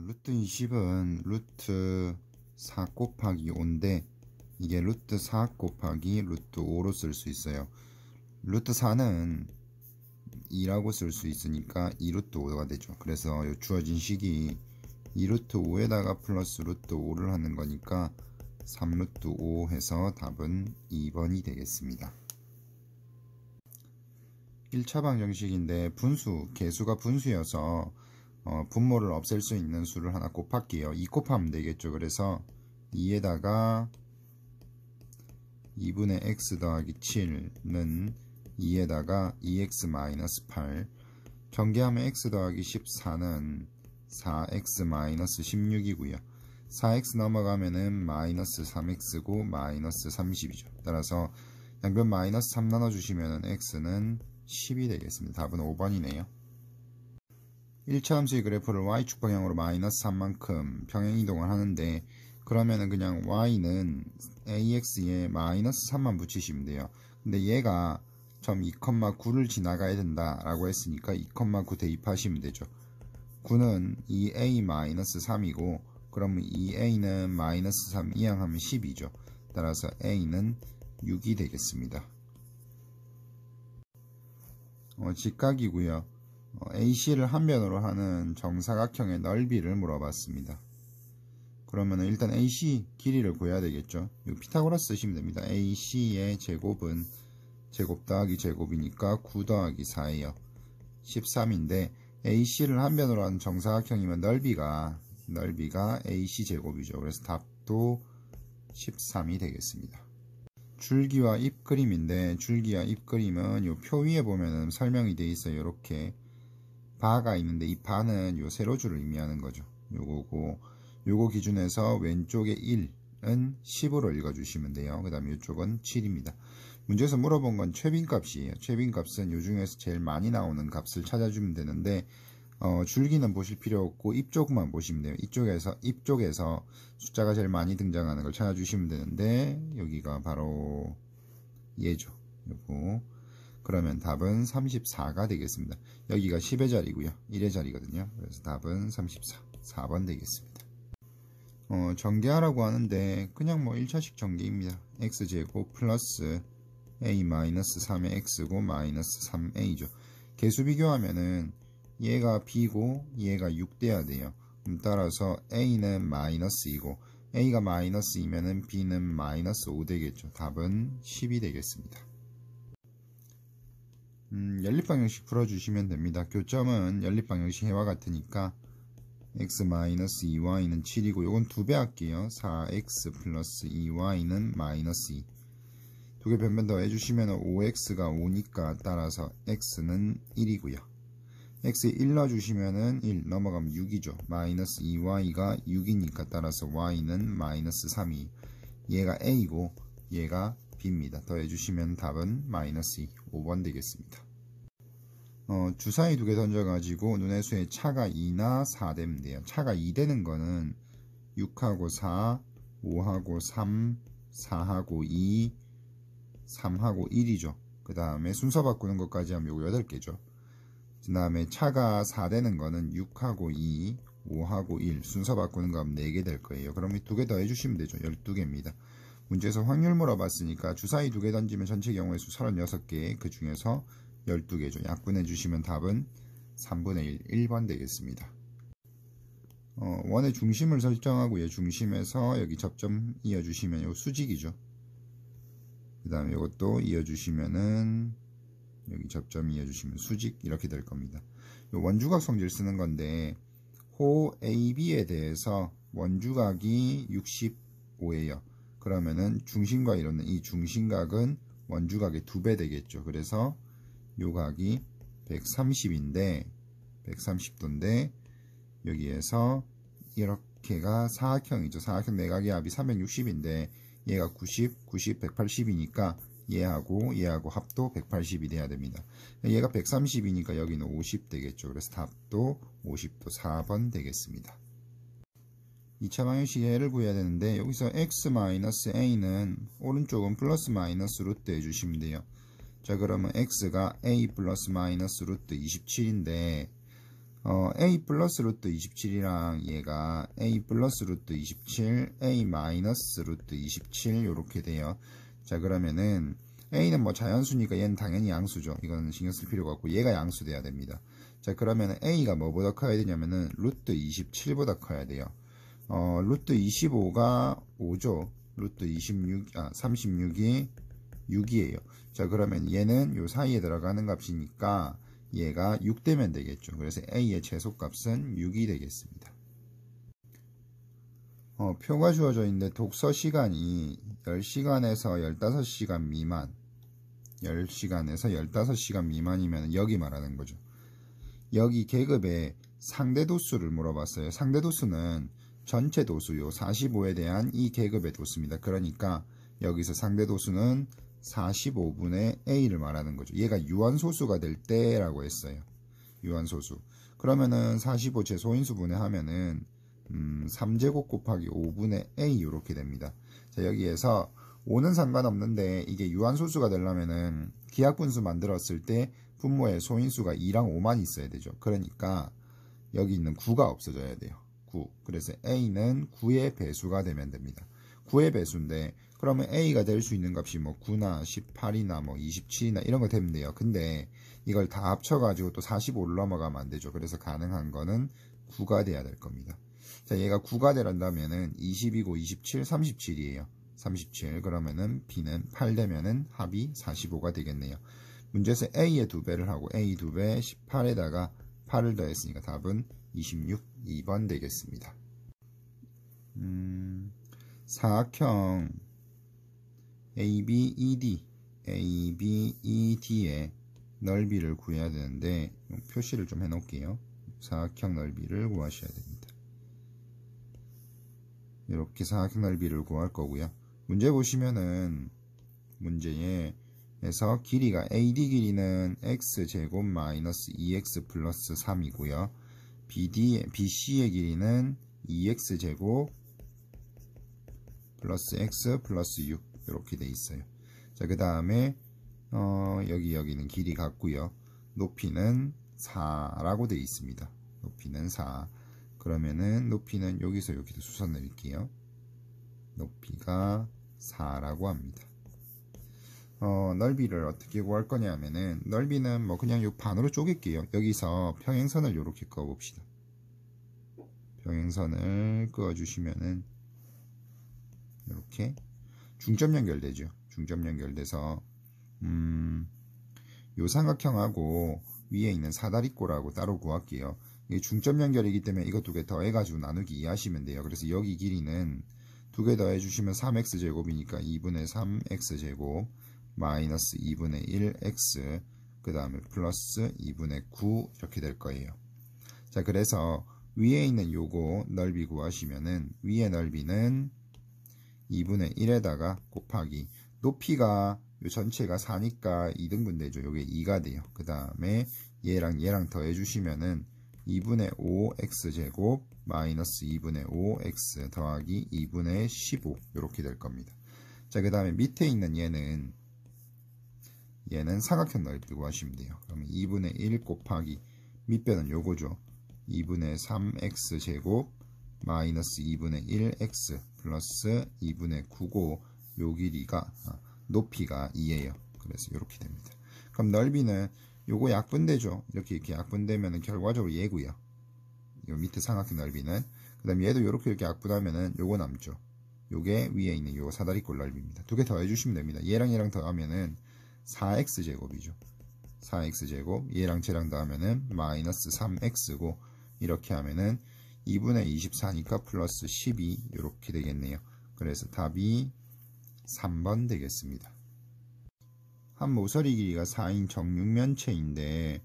루트 20은 루트 4 곱하기 5인데 이게 루트 4 곱하기 루트 5로 쓸 수 있어요. 루트 4는 2라고 쓸 수 있으니까 2루트 5가 되죠. 그래서 이 주어진 식이 2루트 5에다가 플러스 루트 5를 하는 거니까 3루트 5 해서 답은 2번이 되겠습니다. 1차 방정식인데 분수, 개수가 분수여서 분모를 없앨 수 있는 수를 하나 곱할게요. 2 곱하면 되겠죠. 그래서 2에다가 2분의 x 더하기 7는 2에다가 2x-8 전개하면 x 더하기 14는 4x 16이고요. 4x 넘어가면은 마이너스 3x고 마이너스 30이죠. 따라서 양변 마이너스 3 나눠주시면은 x는 10이 되겠습니다. 답은 5번이네요. 1차 함수의 그래프를 y축 방향으로 마이너스 3만큼 평행이동을 하는데 그러면은 그냥 y는 ax에 마이너스 3만 붙이시면 돼요. 근데 얘가 점 2,9를 지나가야 된다 라고 했으니까 2,9 대입하시면 되죠. 9는 2a-3이고 그러면 2a는 마이너스 3 이항하면 10이죠. 따라서 a는 6이 되겠습니다. 직각이고요. AC를 한 변으로 하는 정사각형의 넓이를 물어봤습니다. 그러면 일단 AC 길이를 구해야 되겠죠. 피타고라스 쓰시면 됩니다. AC의 제곱은 제곱 더하기 제곱이니까 9 더하기 4예요. 13인데 AC를 한 변으로 하는 정사각형이면 넓이가 AC 제곱이죠. 그래서 답도 13이 되겠습니다. 줄기와 잎 그림인데 줄기와 잎 그림은 요 표 위에 보면은 설명이 되어 있어요. 이렇게 바가 있는데 이 바는 요 세로줄을 의미하는 거죠. 요거고 요거 기준에서 왼쪽에 1은 10으로 읽어주시면 돼요. 그 다음에 이쪽은 7입니다. 문제에서 물어본 건 최빈값이에요. 최빈값은 요 중에서 제일 많이 나오는 값을 찾아주면 되는데 줄기는 보실 필요 없고 잎 쪽만 보시면 돼요. 잎 쪽에서 숫자가 제일 많이 등장하는 걸 찾아주시면 되는데 여기가 바로 얘죠. 요거. 그러면 답은 34가 되겠습니다. 여기가 10의 자리고요. 1의 자리거든요. 그래서 답은 34, 4번 되겠습니다. 전개하라고 하는데 그냥 뭐 1차식 전개입니다. x제곱 플러스 a-3의 x고 마이너스 3a죠. 개수 비교하면은 얘가 b고 얘가 6 돼야 돼요. 따라서 a는 마이너스이고 a가 마이너스이면은 b는 마이너스 5 되겠죠. 답은 10이 되겠습니다. 연립방정식 풀어주시면 됩니다. 교점은 연립방정식 해와 같으니까 x-2y는 7이고 요건 2배 할게요. 4x 플러스 2y는 마이너스 2. 두 개 변변 더 해주시면 5x가 5니까 따라서 x는 1이고요. x에 1 넣어주시면은 1 넘어가면 6이죠. 마이너스 2y가 6이니까 따라서 y는 마이너스 3이. 얘가 a고 얘가 b입니다. 더해주시면 답은 마이너스 2, 5번 되겠습니다. 주사위 두 개 던져가지고 눈의 수에 차가 2나 4 되면 돼요. 차가 2 되는 거는 6하고 4, 5하고 3, 4하고 2, 3하고 1이죠. 그 다음에 순서 바꾸는 것까지 하면 요거 8개죠. 그 다음에 차가 4 되는 거는 6하고 2, 5하고 1 순서 바꾸는 거 하면 4개 될 거예요. 그럼 이 2개 더 해주시면 되죠. 12개입니다. 문제에서 확률 물어봤으니까 주사위 2개 던지면 전체 경우의 수 36개, 그 중에서 12개죠. 약분해 주시면 답은 3분의 1, 1번 되겠습니다. 원의 중심을 설정하고 얘 중심에서 여기 접점 이어주시면 요 수직이죠. 그 다음에 이것도 이어주시면은 여기 접점 이어주시면 수직 이렇게 될 겁니다. 요 원주각 성질 쓰는 건데 호 AB에 대해서 원주각이 65예요. 그러면은 중심과 이루는 이 중심각은 원주각의 2배 되겠죠. 그래서 요 각이 130인데 130도인데 여기에서 이렇게가 사각형이죠. 사각형 내각의 합이 360인데 얘가 90, 90, 180이니까 얘하고 합도 180이 돼야 됩니다. 얘가 130이니까 여기는 50 되겠죠. 그래서 답도 50도 4번 되겠습니다. 2차 방정식의 해를 구해야 되는데 여기서 x-a는 오른쪽은 플러스 마이너스 루트 해주시면 돼요. 자 그러면 x가 a 플러스 마이너스 루트 27인데 a 플러스 루트 27이랑 얘가 a 플러스 루트 27, a 마이너스 루트 27 요렇게 돼요. 자, 그러면은 a는 뭐 자연수니까 얘는 당연히 양수죠. 이건 신경 쓸 필요가 없고 얘가 양수돼야 됩니다. 자, 그러면은 a가 뭐보다 커야 되냐면은 루트 27보다 커야 돼요. 루트 25가 5죠. 루트 36이 6이에요. 자, 그러면 얘는 요 사이에 들어가는 값이니까 얘가 6 되면 되겠죠. 그래서 a의 최소값은 6이 되겠습니다. 표가 주어져 있는데 독서 시간이 10시간에서 15시간 미만, 10시간에서 15시간 미만이면 여기 말하는 거죠. 여기 계급의 상대 도수를 물어봤어요. 상대 도수는 전체 도수요 45에 대한 이 계급의 도수입니다. 그러니까 여기서 상대 도수는 45분의 a를 말하는 거죠. 얘가 유한소수가 될 때라고 했어요. 유한소수. 그러면은 45 제 소인수분해 하면은 3제곱 곱하기 5분의 a 이렇게 됩니다. 자, 여기에서 5는 상관없는데 이게 유한소수가 되려면은 기하분수 만들었을 때 분모에 소인수가 2랑 5만 있어야 되죠. 그러니까 여기 있는 9가 없어져야 돼요. 9. 그래서 a는 9의 배수가 되면 됩니다. 9의 배수인데 그러면 a가 될 수 있는 값이 뭐 9나 18이나 뭐 27이나 이런 거 되면 돼요. 근데 이걸 다 합쳐가지고 또 45를 넘어가면 안 되죠. 그래서 가능한 거는 9가 돼야 될 겁니다. 자, 얘가 9가 되란다면은 20이고 27, 37이에요. 37. 그러면은 b는 8 되면은 합이 45가 되겠네요. 문제에서 a의 2배를 하고 a 2배 18에다가 8을 더했으니까 답은 26, 2번 되겠습니다. 사각형 ABED의 넓이를 구해야 되는데 표시를 좀 해놓을게요. 사각형 넓이를 구하셔야 됩니다. 이렇게 사각형 넓이를 구할 거고요. 문제 보시면은 문제에서 길이가 AD 길이는 x제곱 마이너스 2x 플러스 3이고요. BC의 길이는 2x제곱 플러스 x 플러스 6 이렇게 돼 있어요. 자, 그 다음에 여기는 길이 같고요. 높이는 4라고 돼 있습니다. 높이는 4. 그러면은 높이는 여기서 여기도 수선 내릴게요. 높이가 4라고 합니다. 넓이를 어떻게 구할 거냐 하면은 넓이는 뭐 그냥 요 반으로 쪼갤게요. 여기서 평행선을 요렇게 그어 봅시다. 평행선을 그어 주시면은 이렇게 중점 연결되죠. 중점 연결돼서 요 삼각형하고 위에 있는 사다리꼴하고 따로 구할게요. 이게 중점 연결이기 때문에 이거 두 개 더해가지고 나누기 2 하시면 돼요. 그래서 여기 길이는 두 개 더해주시면 3x제곱이니까 2분의 3x제곱 마이너스 2분의 1x 그 다음에 플러스 2분의 9 이렇게 될 거예요. 자, 그래서 위에 있는 요거 넓이 구하시면은 위의 넓이는 2분의 1에다가 곱하기 높이가 요 전체가 4니까 2등분되죠. 요게 2가 돼요. 그 다음에 얘랑 더해 주시면은 2분의 5x제곱 마이너스 2분의 5x 더하기 2분의 15 이렇게 될 겁니다. 자, 그 다음에 밑에 있는 얘는 삼각형 넓이 구하시면 돼요. 그러면 2분의 1 곱하기 밑변은 요거죠. 2분의 3x제곱 마이너스 2분의 1x 플러스 2분의 9고 요 길이가 높이가 2예요. 그래서 이렇게 됩니다. 그럼 넓이는 요거 약분되죠. 이렇게 약분되면 결과적으로 얘고요. 요 밑에 삼각형 넓이는 그 다음 얘도 이렇게 약분하면은 요거 남죠. 요게 위에 있는 요 사다리꼴 넓이입니다. 두 개 더해 주시면 됩니다. 얘랑 더하면은 4x제곱이죠. 4x제곱 얘랑 쟤랑 더하면은 마이너스 3x고 이렇게 하면은 2분의 24니까 플러스 12 이렇게 되겠네요. 그래서 답이 3번 되겠습니다. 한 모서리 길이가 4인 정육면체인데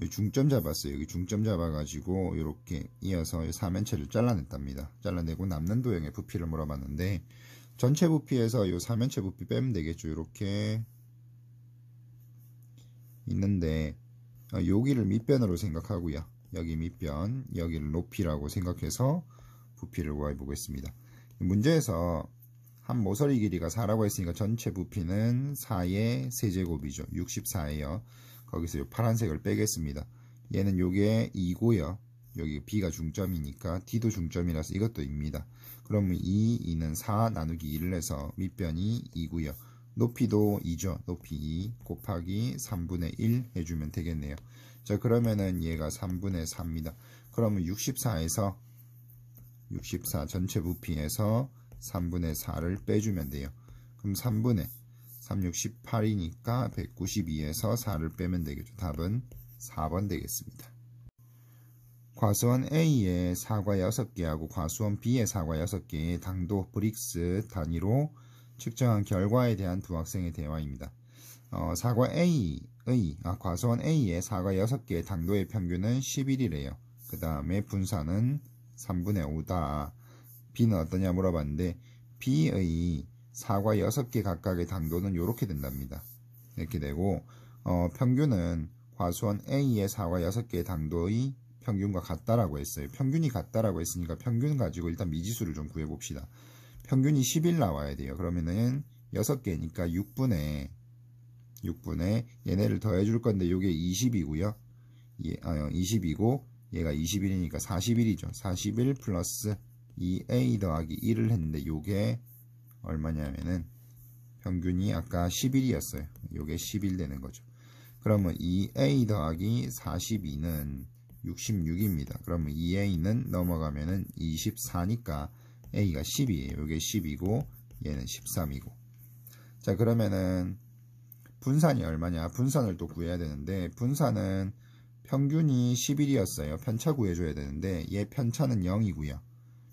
중점 잡았어요. 여기 중점 잡아가지고 이렇게 이어서 4면체를 잘라냈답니다. 잘라내고 남는 도형의 부피를 물어봤는데 전체 부피에서 이 4면체 부피 빼면 되겠죠. 이렇게 있는데 여기를 밑변으로 생각하고요. 여기 밑변, 여기를 높이라고 생각해서 부피를 구해 보겠습니다. 문제에서 한 모서리 길이가 4라고 했으니까 전체 부피는 4의 세제곱이죠. 64예요. 거기서 이 파란색을 빼겠습니다. 얘는 요게 2고요. 여기 b가 중점이니까 d도 중점이라서 이것도 2입니다. 그러면 2는 4 나누기 2를 해서 밑변이 2고요. 높이도 2죠. 높이 2 곱하기 3분의 1 해주면 되겠네요. 자, 그러면은 얘가 3분의 4입니다. 그러면 64에서 64 전체 부피에서 3분의 4를 빼주면 돼요. 그럼 3분의 368이니까 192에서 4를 빼면 되겠죠. 답은 4번 되겠습니다. 과수원 A의 사과 6개하고 과수원 B의 사과 6개의 당도 브릭스 단위로 측정한 결과에 대한 두 학생의 대화입니다. 과수원 A의 사과 6개의 당도의 평균은 11이래요. 그 다음에 분산은 3분의 5다. B는 어떠냐 물어봤는데 B의 사과 6개 각각의 당도는 이렇게 된답니다. 이렇게 되고 평균은 과수원 A의 사과 6개의 당도의 평균과 같다라고 했어요. 평균이 같다라고 했으니까 평균 가지고 일단 미지수를 좀 구해봅시다. 평균이 11 나와야 돼요. 그러면은 6개니까 6분의 얘네를 더해줄 건데 요게 20이고요. 20이고 얘가 21이니까 41이죠. 41 플러스 2a 더하기 1을 했는데 요게 얼마냐면은 평균이 아까 11이었어요. 요게 11 되는 거죠. 그러면 2a 더하기 42는 66입니다. 그러면 2a는 넘어가면은 24니까 a가 10이에요. 요게 10이고 얘는 13이고. 자, 그러면은 분산이 얼마냐? 분산을 또 구해야 되는데 분산은 평균이 11이었어요. 편차 구해줘야 되는데 얘 편차는 0이고요.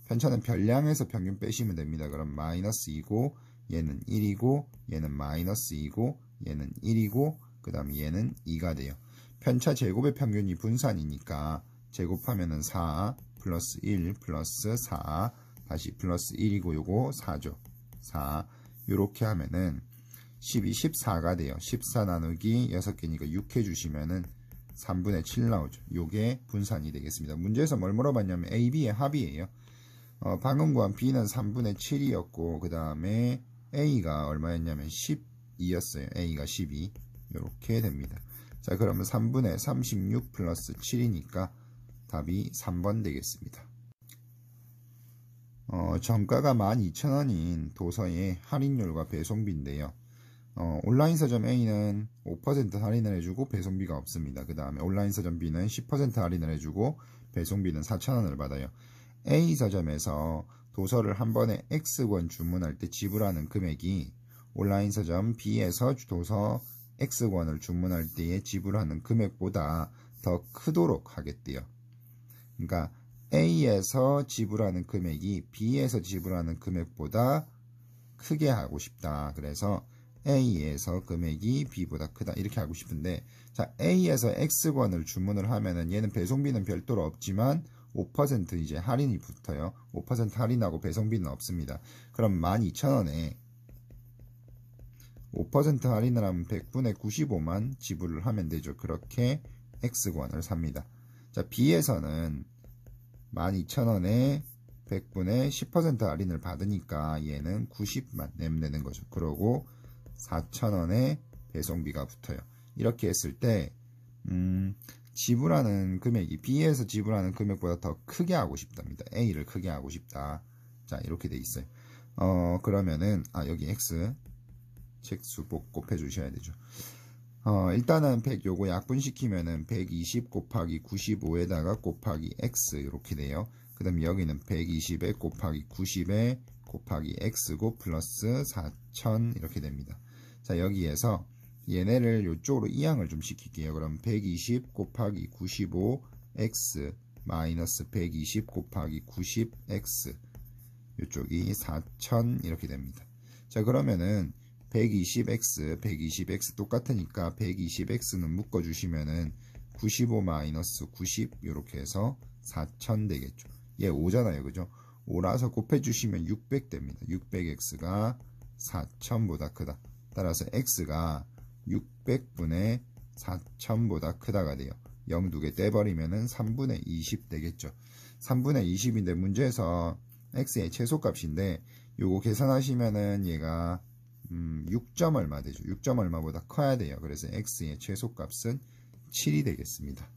편차는 별량에서 평균 빼시면 됩니다. 그럼 마이너스 2고 얘는 1이고 얘는 마이너스 2고 얘는 1이고 그 다음에 얘는 2가 돼요. 편차 제곱의 평균이 분산이니까 제곱하면은 4 플러스 1 플러스 4 다시 플러스 1이고 요거 4죠. 4 요렇게 하면은 12, 14가 돼요. 14 나누기 6개니까 6 해주시면은 3분의 7 나오죠. 요게 분산이 되겠습니다. 문제에서 뭘 물어봤냐면 A, B의 합이에요. 방금 구한 B는 3분의 7이었고 그 다음에 A가 얼마였냐면 12였어요. A가 12 요렇게 됩니다. 자, 그러면 3분의 36 플러스 7이니까 답이 3번 되겠습니다. 정가가 12,000원인 도서의 할인율과 배송비인데요. 온라인 서점 A는 5% 할인을 해주고 배송비가 없습니다. 그 다음에 온라인 서점 B는 10% 할인을 해주고 배송비는 4,000원을 받아요. A 서점에서 도서를 한 번에 X권 주문할 때 지불하는 금액이 온라인 서점 B에서 도서 X권을 주문할 때에 지불하는 금액보다 더 크도록 하겠대요. 그러니까 A에서 지불하는 금액이 B에서 지불하는 금액보다 크게 하고 싶다. 그래서 A에서 금액이 B보다 크다. 이렇게 하고 싶은데, 자, A에서 X권을 주문을 하면은 얘는 배송비는 별도로 없지만 5% 이제 할인이 붙어요. 5% 할인하고 배송비는 없습니다. 그럼 12,000원에 5% 할인을 하면 100분의 95만 지불을 하면 되죠. 그렇게 X권을 삽니다. 자, B에서는 12,000원에 100분의 10% 할인을 받으니까 얘는 90만 내면 되는 거죠. 그러고 4,000원에 배송비가 붙어요. 이렇게 했을 때 지불하는 금액이 B에서 지불하는 금액보다 더 크게 하고 싶답니다. A를 크게 하고 싶다. 자, 이렇게 돼 있어요. 그러면은 여기 X 책수 곱해 주셔야 되죠. 일단은 100 요거 약분시키면은 120 곱하기 95에다가 곱하기 X 이렇게 돼요. 그 다음에 여기는 120에 곱하기 90에 곱하기 X고 플러스 4,000 이렇게 됩니다. 자, 여기에서 얘네를 요쪽으로 이항을 좀 시킬게요. 그럼 120 곱하기 95 X 마이너스 120 곱하기 90 X 요쪽이 4,000 이렇게 됩니다. 자, 그러면은 120x, 120x 똑같으니까 120x는 묶어주시면은 95 마이너스 90 이렇게 해서 4,000 되겠죠. 얘 5잖아요. 그죠? 5라서 곱해주시면 600 됩니다. 600x가 4,000보다 크다. 따라서 x가 600분의 4,000보다 크다가 돼요. 0 두 개 떼버리면은 3분의 20 되겠죠. 3분의 20인데 문제에서 x의 최소값인데 요거 계산하시면은 얘가 6점 얼마 되죠. 6점 얼마보다 커야 돼요. 그래서 x의 최소값은 7이 되겠습니다.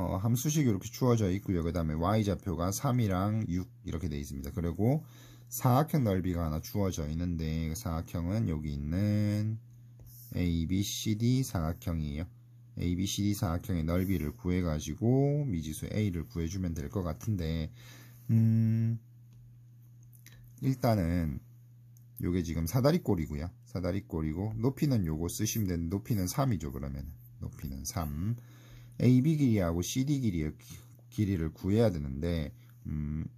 함수식이 이렇게 주어져 있고요. 그 다음에 y좌표가 3이랑 6 이렇게 되어 있습니다. 그리고 사각형 넓이가 하나 주어져 있는데 그 사각형은 여기 있는 ABCD 사각형이에요. ABCD 사각형의 넓이를 구해가지고 미지수 A를 구해주면 될 것 같은데 일단은 요게 지금 사다리꼴이고요. 사다리꼴이고 높이는 요거 쓰시면 되는데 높이는 3이죠. 그러면 높이는 3. AB 길이하고 CD 길이를 구해야 되는데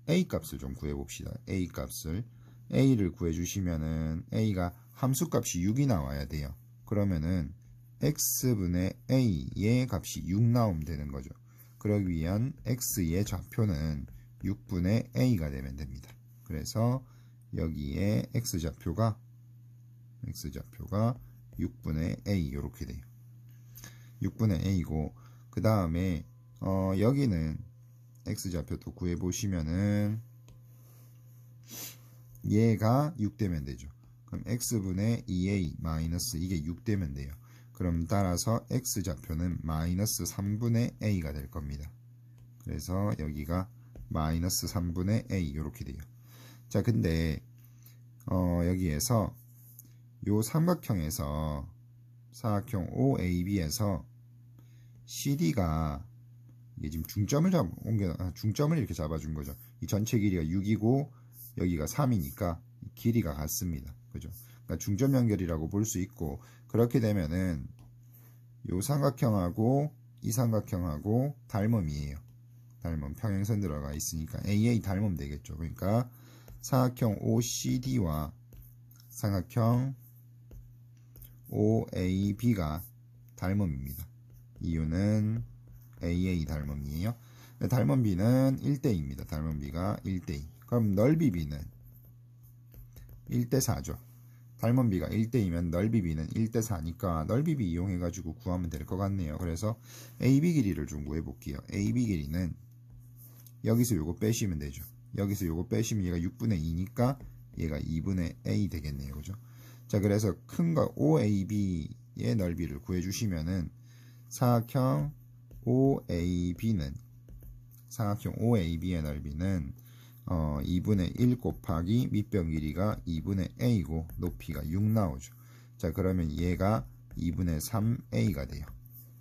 A 값을 좀 구해봅시다. A 값을 A를 구해주시면은 A가 함수값이 6이 나와야 돼요. 그러면은 X분의 A의 값이 6 나오면 되는 거죠. 그러기 위한 X의 좌표는 6분의 A가 되면 됩니다. 그래서 여기에 X좌표가 6분의 A 이렇게 돼요. 6분의 A고 그 다음에 여기는 X좌표 또 구해보시면은 얘가 6 되면 되죠. 그럼 X분의 2A 마이너스 이게 6 되면 돼요. 그럼 따라서 X좌표는 마이너스 3분의 A가 될 겁니다. 그래서 여기가 마이너스 3분의 A 이렇게 돼요. 자, 근데 여기에서 요 삼각형에서 사각형 OAB에서 CD가 이게 지금 중점을 이렇게 잡아준 거죠. 이 전체 길이가 6이고 여기가 3이니까 길이가 같습니다. 그죠? 그러니까 중점 연결이라고 볼 수 있고 그렇게 되면은 요 삼각형하고 이 삼각형하고 닮음이에요. 닮음 평행선 들어가 있으니까 AA 닮음 되겠죠. 그러니까 사각형 OCD와 삼각형 OAB가 닮음입니다. 이유는 AA 닮음이에요. 닮음 B는 1대2입니다. 닮음 B가 1대2. 그럼 넓이 B는 1대4죠. 닮음 B가 1대2면 넓이 B는 1대4니까 넓이 B 이용해가지고 구하면 될 것 같네요. 그래서 AB 길이를 좀 구해볼게요. AB 길이는 여기서 요거 빼시면 되죠. 여기서 요거 빼시면 얘가 6분의 2니까 얘가 2분의 A 되겠네요. 그죠? 자, 그래서 큰 거 OAB의 넓이를 구해주시면은 사각형 OAB의 넓이는 2분의 1 곱하기 밑변 길이가 2분의 A고 높이가 6 나오죠. 자, 그러면 얘가 2분의 3A가 돼요.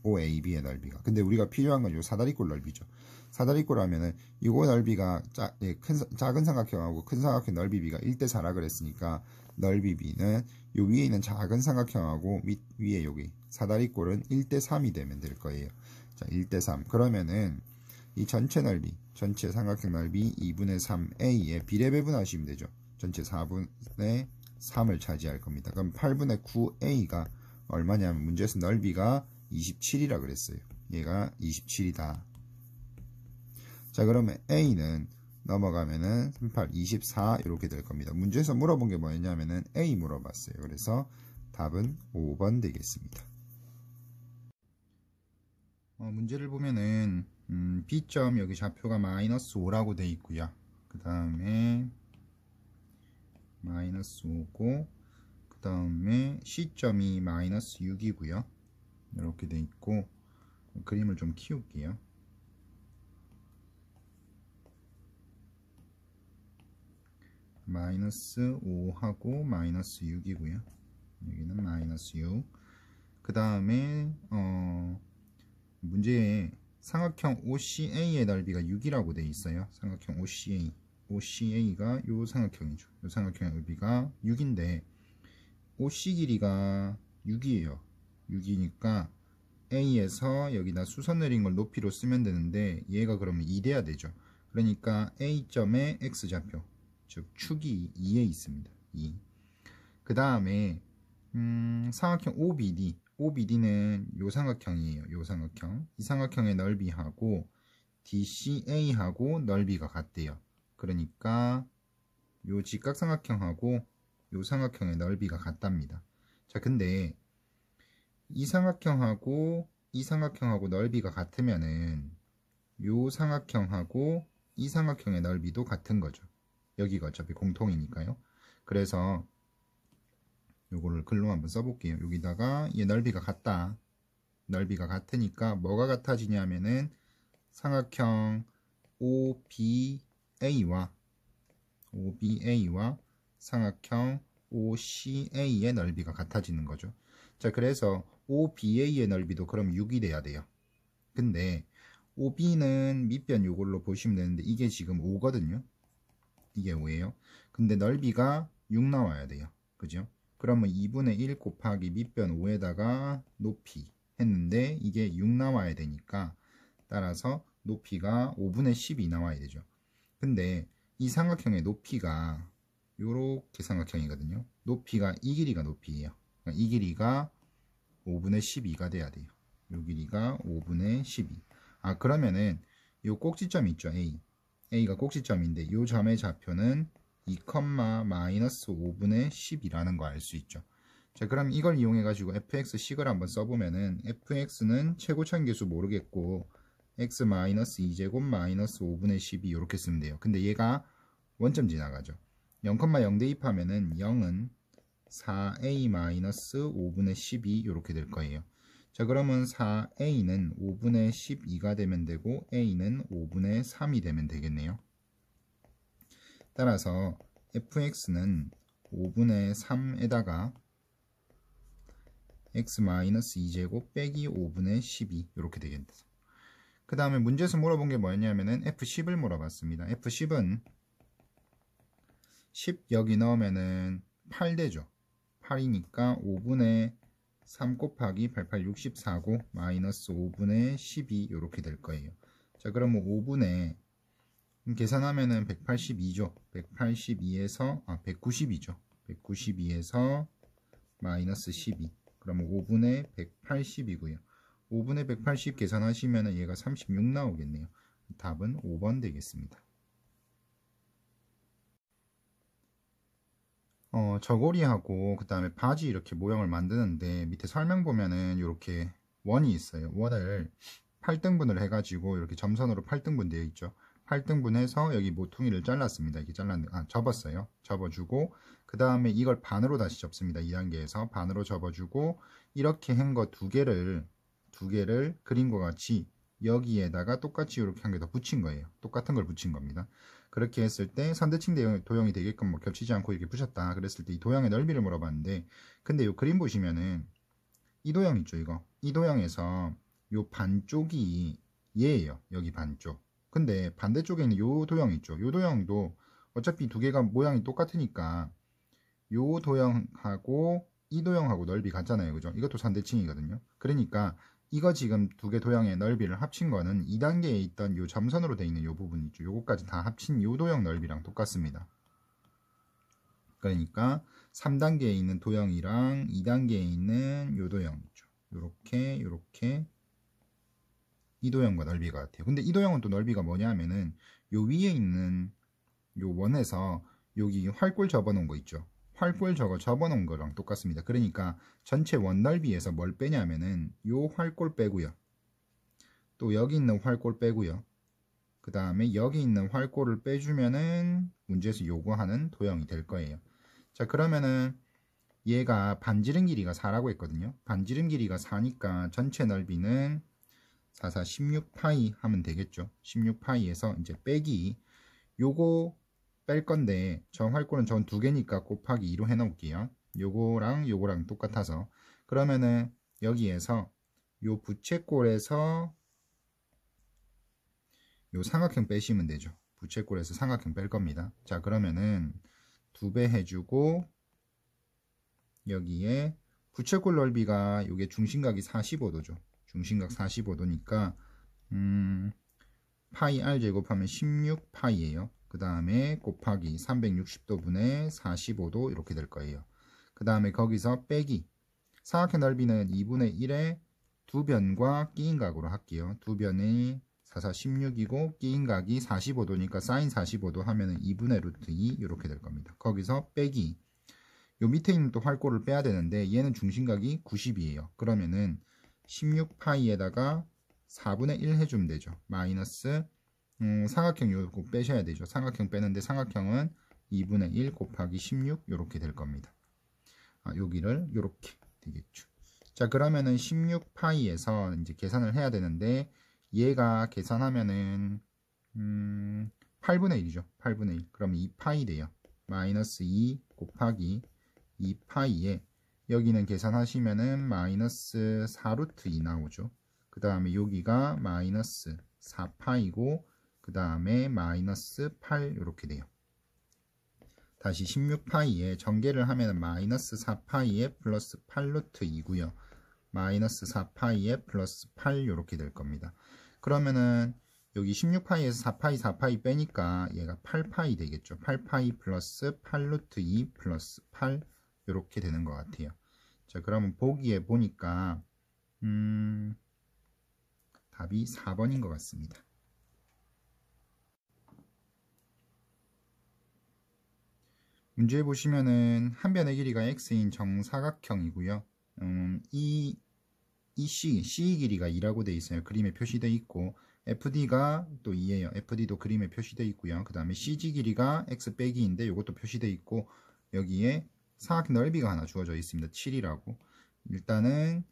OAB의 넓이가. 근데 우리가 필요한 건 요 사다리꼴 넓이죠. 사다리꼴 하면은 이거 넓이가 작은 삼각형하고 큰 삼각형 넓이 B가 1대4라 그랬으니까 넓이 B는 요 위에 있는 작은 삼각형하고 밑 위에 여기 사다리꼴은 1대3이 되면 될 거예요. 자, 1대3. 그러면은 이 전체 넓이, 전체 삼각형 넓이 2분의 3A에 비례배분하시면 되죠. 전체 4분의 3을 차지할 겁니다. 그럼 8분의 9A가 얼마냐면 문제에서 넓이가 27이라 그랬어요. 얘가 27이다. 자, 그러면 A는 넘어가면은 38, 24 이렇게 될 겁니다. 문제에서 물어본 게 뭐였냐면은 A 물어봤어요. 그래서 답은 5번 되겠습니다. 문제를 보면은 B점 여기 좌표가 마이너스 5라고 돼 있고요. 그 다음에 마이너스 5고 그 다음에 C점이 마이너스 6이고요. 이렇게 돼 있고 그림을 좀 키울게요. 마이너스 5하고 마이너스 6이고요. 여기는 마이너스 6. 그 다음에 문제에 삼각형 OCA의 넓이가 6이라고 되어 있어요. 삼각형 OCA가 요 삼각형이죠. 요 삼각형의 넓이가 6인데 OC 길이가 6이에요. 6이니까 A에서 여기다 수선 내린 걸 높이로 쓰면 되는데 얘가 그러면 2 돼야 되죠. 그러니까 A점의 X좌표 즉 축이 2에 있습니다. 2. 그 다음에 삼각형 OBD는 요 삼각형이에요. 요 삼각형. 이 삼각형의 넓이하고 DCA하고 넓이가 같대요. 그러니까 요 직각삼각형하고 요 삼각형의 넓이가 같답니다. 자, 근데 이 삼각형하고 이 삼각형하고 넓이가 같으면은 요 삼각형하고 이 삼각형의 넓이도 같은 거죠. 여기가 어차피 공통이니까요. 그래서 요거를 글로 한번 써볼게요. 여기다가 얘 넓이가 같다. 넓이가 같으니까 뭐가 같아지냐면은 삼각형 OBA와 삼각형 OCA의 넓이가 같아지는 거죠. 자, 그래서 OBA의 넓이도 그럼 6이 돼야 돼요. 근데 OB는 밑변 요걸로 보시면 되는데 이게 지금 5거든요. 이게 5예요. 근데 넓이가 6 나와야 돼요. 그죠? 그러면 2분의 1 곱하기 밑변 5에다가 높이 했는데 이게 6 나와야 되니까 따라서 높이가 5분의 10이 나와야 되죠. 근데 이 삼각형의 높이가 요렇게 삼각형이거든요. 높이가 이 길이가 높이예요. 그러니까 이 길이가 5분의 12가 돼야 돼요. 요 길이가 5분의 12. 아, 그러면은 요 꼭지점 있죠, A. A가 꼭지점인데 요 점의 좌표는 2, 마이너스 5분의 10이라는 거 알 수 있죠. 자, 그럼 이걸 이용해 가지고 fx식을 한번 써보면은 fx는 최고차인계수 모르겠고 x 마이너스 2제곱 마이너스 5분의 12 이렇게 쓰면 돼요. 근데 얘가 원점 지나가죠. 0,0 대입하면은 0은 4a 마이너스 5분의 12 이렇게 될 거예요. 자, 그러면 4a는 5분의 12가 되면 되고 a는 5분의 3이 되면 되겠네요. 따라서 fx는 5분의 3에다가 x-2제곱 빼기 5분의 12 이렇게 되겠다. 그 다음에 문제에서 물어본 게 뭐였냐면은 F10을 물어봤습니다. F10은 10 여기 넣으면은 8 되죠. 8이니까 5분의 3 곱하기 88, 64고 마이너스 5분의 12 이렇게 될 거예요. 자, 그러면 5분의 계산하면은 182죠. 182에서 190이죠. 192에서 마이너스 12. 그러면 5분의 180이고요. 5분의 180 계산하시면은 얘가 36 나오겠네요. 답은 5번 되겠습니다. 저고리하고 그 다음에 바지 이렇게 모형을 만드는데 밑에 설명 보면은 이렇게 원이 있어요. 원을 8등분을 해가지고 이렇게 점선으로 8등분 되어 있죠. 8등분해서 여기 모퉁이를 잘랐습니다. 이렇게 접었어요. 접어주고 그 다음에 이걸 반으로 다시 접습니다. 2단계에서 반으로 접어주고 이렇게 한 거 두 개를 그림과 같이 여기에다가 똑같이 이렇게 한 개 더 붙인 거예요. 똑같은 걸 붙인 겁니다. 그렇게 했을 때 선대칭 도형이 되게끔 뭐 겹치지 않고 이렇게 붙였다. 그랬을 때 이 도형의 넓이를 물어봤는데 근데 이 그림 보시면은 이 도형 있죠, 이거. 이 도형에서 요 반쪽이 얘예요. 여기 반쪽. 근데 반대쪽에 있는 요 도형 있죠. 요 도형도 어차피 두 개가 모양이 똑같으니까 요 도형하고 이 도형하고 넓이 같잖아요. 그죠? 이것도 선대칭이거든요. 그러니까 이거 지금 두 개 도형의 넓이를 합친 거는 2단계에 있던 요 점선으로 되어 있는 요 부분 있죠. 요거까지 다 합친 요 도형 넓이랑 똑같습니다. 그러니까 3단계에 있는 도형이랑 2단계에 있는 요 도형 있죠. 요렇게 이 도형과 넓이가 같아요. 근데 이 도형은 또 넓이가 뭐냐면은 요 위에 있는 요 원에서 여기 활골 접어놓은 거 있죠. 활골 저거 접어놓은 거랑 똑같습니다. 그러니까 전체 원 넓이에서 뭘 빼냐면은 요 활골 빼고요. 또 여기 있는 활골 빼고요. 그 다음에 여기 있는 활골을 빼주면은 문제에서 요구하는 도형이 될 거예요. 자, 그러면은 얘가 반지름 길이가 4라고 했거든요. 반지름 길이가 4니까 전체 넓이는 4, 4, 16파이 하면 되겠죠. 16파이에서 이제 빼기 요거 뺄 건데 저 활골은 전 두 개니까 곱하기 2로 해 놓을게요. 요거랑 똑같아서 그러면은 여기에서 요 부채꼴에서 요 삼각형 빼시면 되죠. 부채꼴에서 삼각형 뺄 겁니다. 자, 그러면은 2배 해주고 여기에 부채꼴 넓이가 요게 중심각이 45도죠. 중심각 45도니까 파이 r 제곱하면 16파이예요. 그 다음에 곱하기 360도분의 45도 이렇게 될 거예요. 그 다음에 거기서 빼기 삼각형 넓이는 2분의 1에 두 변과 끼인 각으로 할게요. 두 변이 4, 4, 16이고 끼인 각이 45도니까 사인 45도 하면은 2분의 루트 2 이렇게 될 겁니다. 거기서 빼기 요 밑에 있는 또 활골을 빼야 되는데 얘는 중심각이 90이에요. 그러면은 16파이에다가 4분의 1 해주면 되죠. 마이너스 삼각형 요거 빼셔야 되죠. 삼각형 빼는데 삼각형은 2분의 1 곱하기 16 이렇게 될 겁니다. 여기를 이렇게 되겠죠. 자, 그러면은 16파이에서 이제 계산을 해야 되는데 얘가 계산하면은 8분의 1이죠. 8분의 1. 그럼 2파이 돼요. 마이너스 2 곱하기 2파이에 여기는 계산하시면은 마이너스 4루트 2 나오죠. 그 다음에 여기가 마이너스 4파이고 그 다음에 마이너스 8 이렇게 돼요. 다시 16파이에 전개를 하면 마이너스 4파이에 플러스 8루트 2고요. 마이너스 4파이에 플러스 8 이렇게 될 겁니다. 그러면은 여기 16파이에서 4파이 빼니까 얘가 8파이 되겠죠. 8파이 플러스 8루트 2 플러스 8 이렇게 되는 것 같아요. 자, 그러면 보기에 보니까 답이 4번인 것 같습니다. 문제 보시면은 한 변의 길이가 x인 정사각형이고요. 이 CE 길이가 2라고 되어 있어요. 그림에 표시되어 있고 FD가 또 2예요. FD도 그림에 표시되어 있고요. 그 다음에 CG 길이가 x 빼기인데 이것도 표시되어 있고 여기에 사각 넓이가 하나 주어져 있습니다. 7이라고. 일단은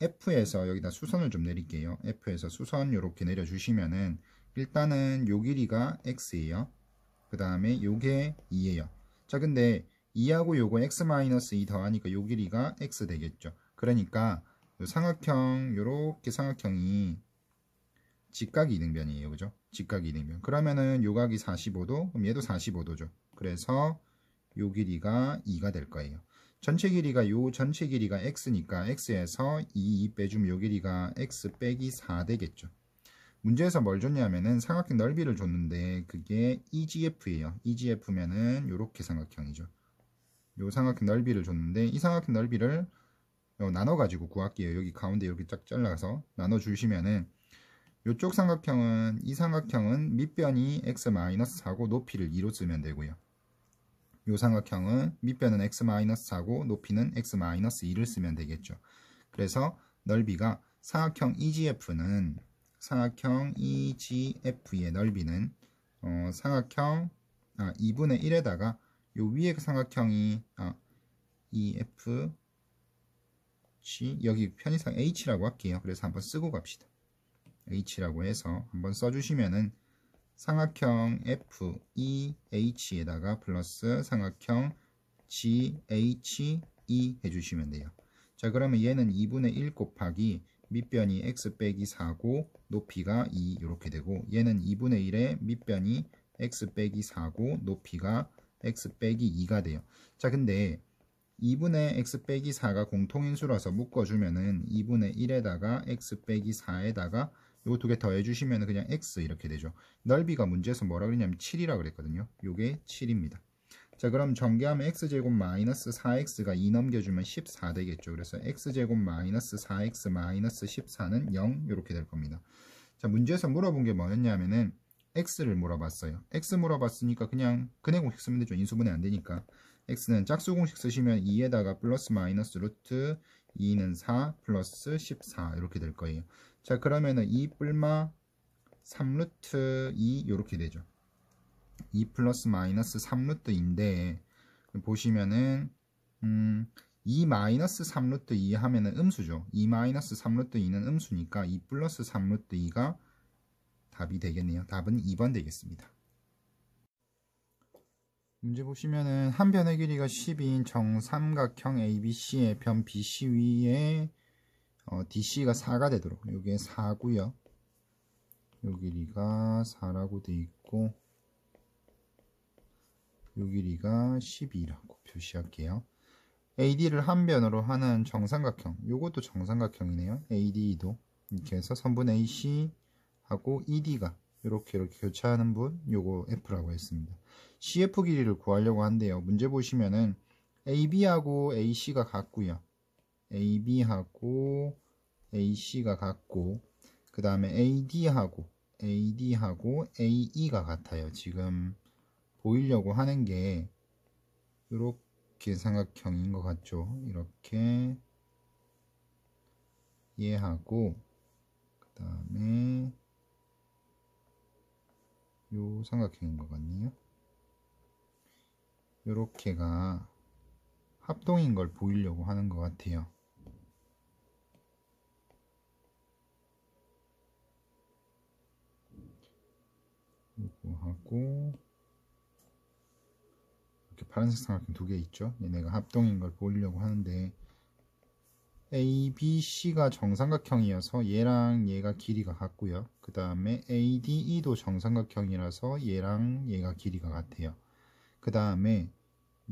F에서 여기다 수선을 좀 내릴게요. F에서 수선 이렇게 내려주시면은 일단은 요 길이가 x예요. 그 다음에 요게 2예요. 자, 근데 2하고 요거 x-2 더하니까 요 길이가 x 되겠죠. 그러니까 요 삼각형, 요렇게 삼각형이 직각 이등변이에요. 그죠? 직각 이등변. 그러면은 요 각이 45도, 그럼 얘도 45도죠. 그래서 요 길이가 2가 될 거예요. 전체 길이가 요 전체 길이가 x니까 x에서 2 빼주면 요 길이가 x 빼기 4 되겠죠. 문제에서 뭘 줬냐면은 삼각형 넓이를 줬는데 그게 EGF예요. EGF면은 요렇게 삼각형이죠. 요 삼각형 넓이를 줬는데 이 삼각형 넓이를 나눠 가지고 구할게요. 여기 가운데 이렇게 쫙 잘라서 나눠 주시면은 요쪽 삼각형은 이 삼각형은 밑변이 x-4고 높이를 2로 쓰면 되고요. 요 삼각형은 밑변은 x-4고 높이는 x-2를 쓰면 되겠죠. 그래서 넓이가 삼각형 EGF의 넓이는 삼각형 2분의 1에다가 요 위에 삼각형이 EF G 여기 편의상 H라고 할게요. 그래서 한번 쓰고 갑시다. H라고 해서 한번 써주시면은 삼각형 FEH에다가 플러스 삼각형 GHE 해주시면 돼요. 자, 그러면 얘는 2분의 1 곱하기 밑변이 x 빼기 4고 높이가 2 이렇게 되고 얘는 2분의 1에 밑변이 x 빼기 4고 높이가 x 빼기 2가 돼요. 자, 근데 2분의 x 빼기 4가 공통인수라서 묶어주면은 2분의 1에다가 x 빼기 4에다가 요 두 개 더해주시면 그냥 x 이렇게 되죠. 넓이가 문제에서 뭐라 그랬냐면 7이라 그랬거든요. 요게 7입니다. 자, 그럼 전개하면 x제곱 마이너스 4x가 2 넘겨주면 14 되겠죠. 그래서 x제곱 마이너스 4x 마이너스 14는 0 이렇게 될 겁니다. 자, 문제에서 물어본 게 뭐였냐면은 x를 물어봤어요. x 물어봤으니까 그냥 근해공식 쓰면 되죠. 인수분해 안 되니까. x는 짝수공식 쓰시면 2에다가 플러스 마이너스 루트 2는 4 플러스 14 이렇게 될 거예요. 자, 그러면은 2 뿔마 3루트 2 이렇게 되죠. 2 플러스 마이너스 3루트인데 보시면은 2 마이너스 3루트 2 하면은 음수죠. 2 마이너스 3루트 2는 음수니까 2 플러스 3루트 2가 답이 되겠네요. 답은 2번 되겠습니다. 문제 보시면은 한 변의 길이가 10인 정삼각형 ABC의 변 BC 위에 DC가 4가 되도록 여기에 4고요. 요 길이가 4라고 돼 있고 요 길이가 12라고 표시할게요. AD를 한 변으로 하는 정삼각형, 요것도 정삼각형이네요. AD도 이렇게 해서 선분 AC 하고 ED가 이렇게 교차하는 분, 요거 F라고 했습니다. CF 길이를 구하려고 한대요. 문제 보시면은 AB하고 AC가 같고요. AB하고 AC가 같고 그 다음에 AD하고 AE가 같아요. 지금 보이려고 하는 게 이렇게 삼각형인 것 같죠. 이렇게 얘하고 그 다음에 요 삼각형인 것 같네요. 요렇게가 합동인 걸 보이려고 하는 것 같아요. 삼각형하고 이렇게 파란색 삼각형 두 개 있죠. 얘네가 합동인 걸 보이려고 하는데 A, B, C가 정삼각형이어서 얘랑 얘가 길이가 같고요. 그 다음에 A, D, E도 정삼각형이라서 얘랑 얘가 길이가 같아요. 그 다음에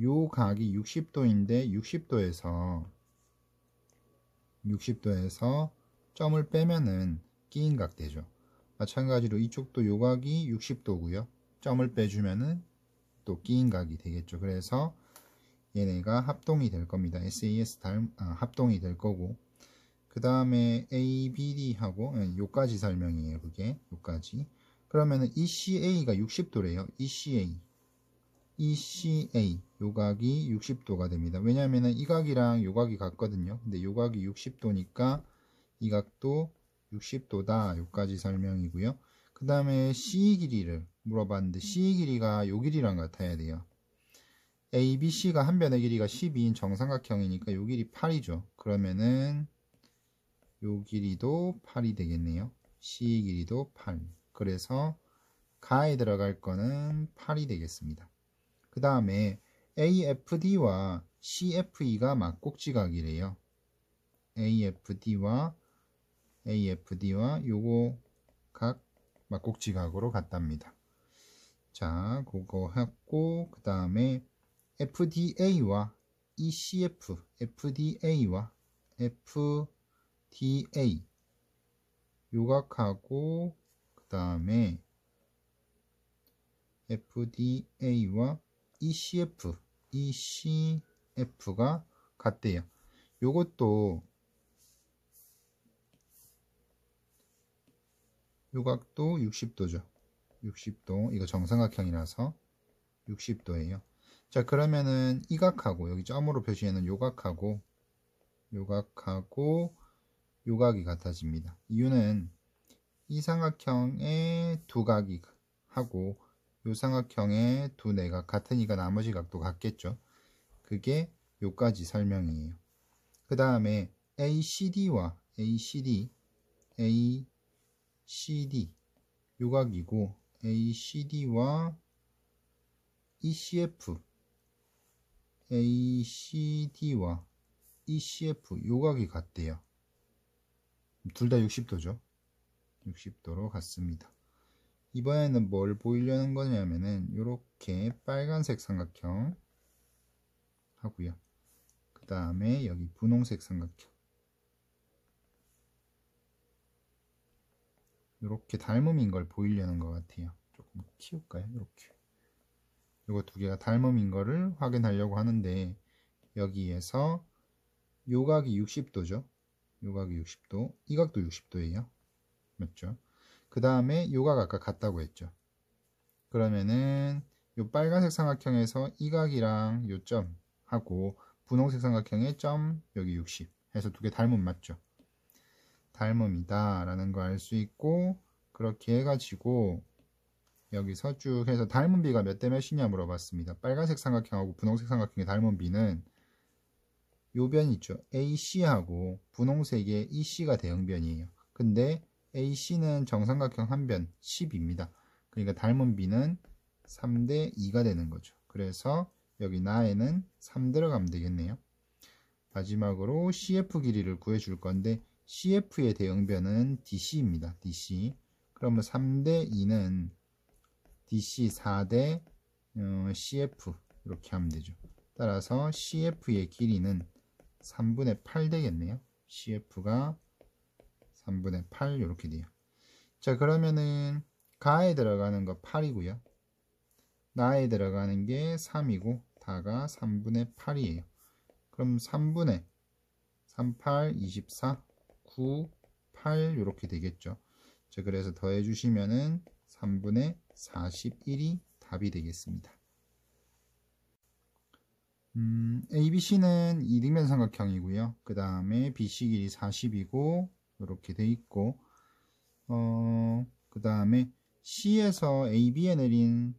요 각이 60도인데 60도에서 점을 빼면은 끼인 각 되죠. 마찬가지로 이쪽도 요 각이 60도고요. 점을 빼주면은 또 끼인 각이 되겠죠. 그래서 얘네가 합동이 될 겁니다. SAS 합동이 될 거고, 그 다음에 ABD하고 요까지 설명이에요. 그게 요까지. 그러면은 ECA가 60도래요. ECA 요 각이 60도가 됩니다. 왜냐하면은 이 각이랑 요 각이 같거든요. 근데 요 각이 60도니까 이 각도 60도다. 요까지 설명이고요. 그 다음에 C 길이를 물어봤는데 C 길이가 요 길이랑 같아야 돼요. ABC가 한 변의 길이가 12인 정삼각형이니까 요 길이 8이죠. 그러면은 요 길이도 8이 되겠네요. C 길이도 8. 그래서 가에 들어갈 거는 8이 되겠습니다. 그 다음에 AFD와 CFE가 막꼭지각이래요. AFD와 요거 각 막꼭지각으로 같답니다. 자, 그거 했고, 그 다음에 FDA와 ECF, FDA와 FDA 요각하고, 그 다음에 FDA와 ECF가 같대요. 요것도 요각도 60도죠. 60도. 이거 정삼각형이라서 60도예요. 자, 그러면은 이 각하고 여기 점으로 표시하는 요각하고 요각이 같아집니다. 이유는 이 삼각형의 두 각이 하고 요 삼각형의 두 내각 같으니까 나머지 각도 같겠죠. 그게 요까지 설명이에요. 그 다음에 ACD와 ACD 요각이고 ACD와 ACD와 ECF 요각이 같대요. 둘 다 60도죠. 60도로 같습니다. 이번에는 뭘 보이려는 거냐면은 요렇게 빨간색 삼각형 하고요. 그 다음에 여기 분홍색 삼각형 요렇게 닮음인 걸 보이려는 것 같아요. 조금 키울까요? 이렇게 요거 두 개가 닮음인 거를 확인하려고 하는데 여기에서 요각이 60도죠. 요각이 60도, 이 각도 60도예요. 맞죠? 그 다음에 요각 아까 같다고 했죠. 그러면은 요 빨간색 삼각형에서 이 각이랑 요 점 하고 분홍색 삼각형의 점 여기 60 해서 두 개 닮음 맞죠? 닮음이다 라는 거 알 수 있고, 그렇게 해가지고 여기서 쭉 해서 닮은 비가 몇 대 몇이냐 물어봤습니다. 빨간색 삼각형하고 분홍색 삼각형의 닮은 비는 요 변 있죠. AC하고 분홍색의 EC가 대응변이에요. 근데 AC는 정삼각형 한 변 10입니다. 그러니까 닮은 비는 3대 2가 되는 거죠. 그래서 여기 나에는 3 들어가면 되겠네요. 마지막으로 CF 길이를 구해줄 건데 CF의 대응변은 DC입니다. DC. 그러면 3대 2는 DC 4대 CF 이렇게 하면 되죠. 따라서 CF의 길이는 3분의 8 되겠네요. CF가 3분의 8 이렇게 돼요. 자, 그러면은 가에 들어가는 거 8이고요. 나에 들어가는 게 3이고 다가 3분의 8이에요. 그럼 3분의 38, 24, 9, 8 이렇게 되겠죠. 자, 그래서 더해 주시면은 3분의 41이 답이 되겠습니다. ABC는 이등변 삼각형이고요. 그 다음에 BC 길이 40이고 이렇게 돼 있고, 그 다음에 C에서 AB에 내린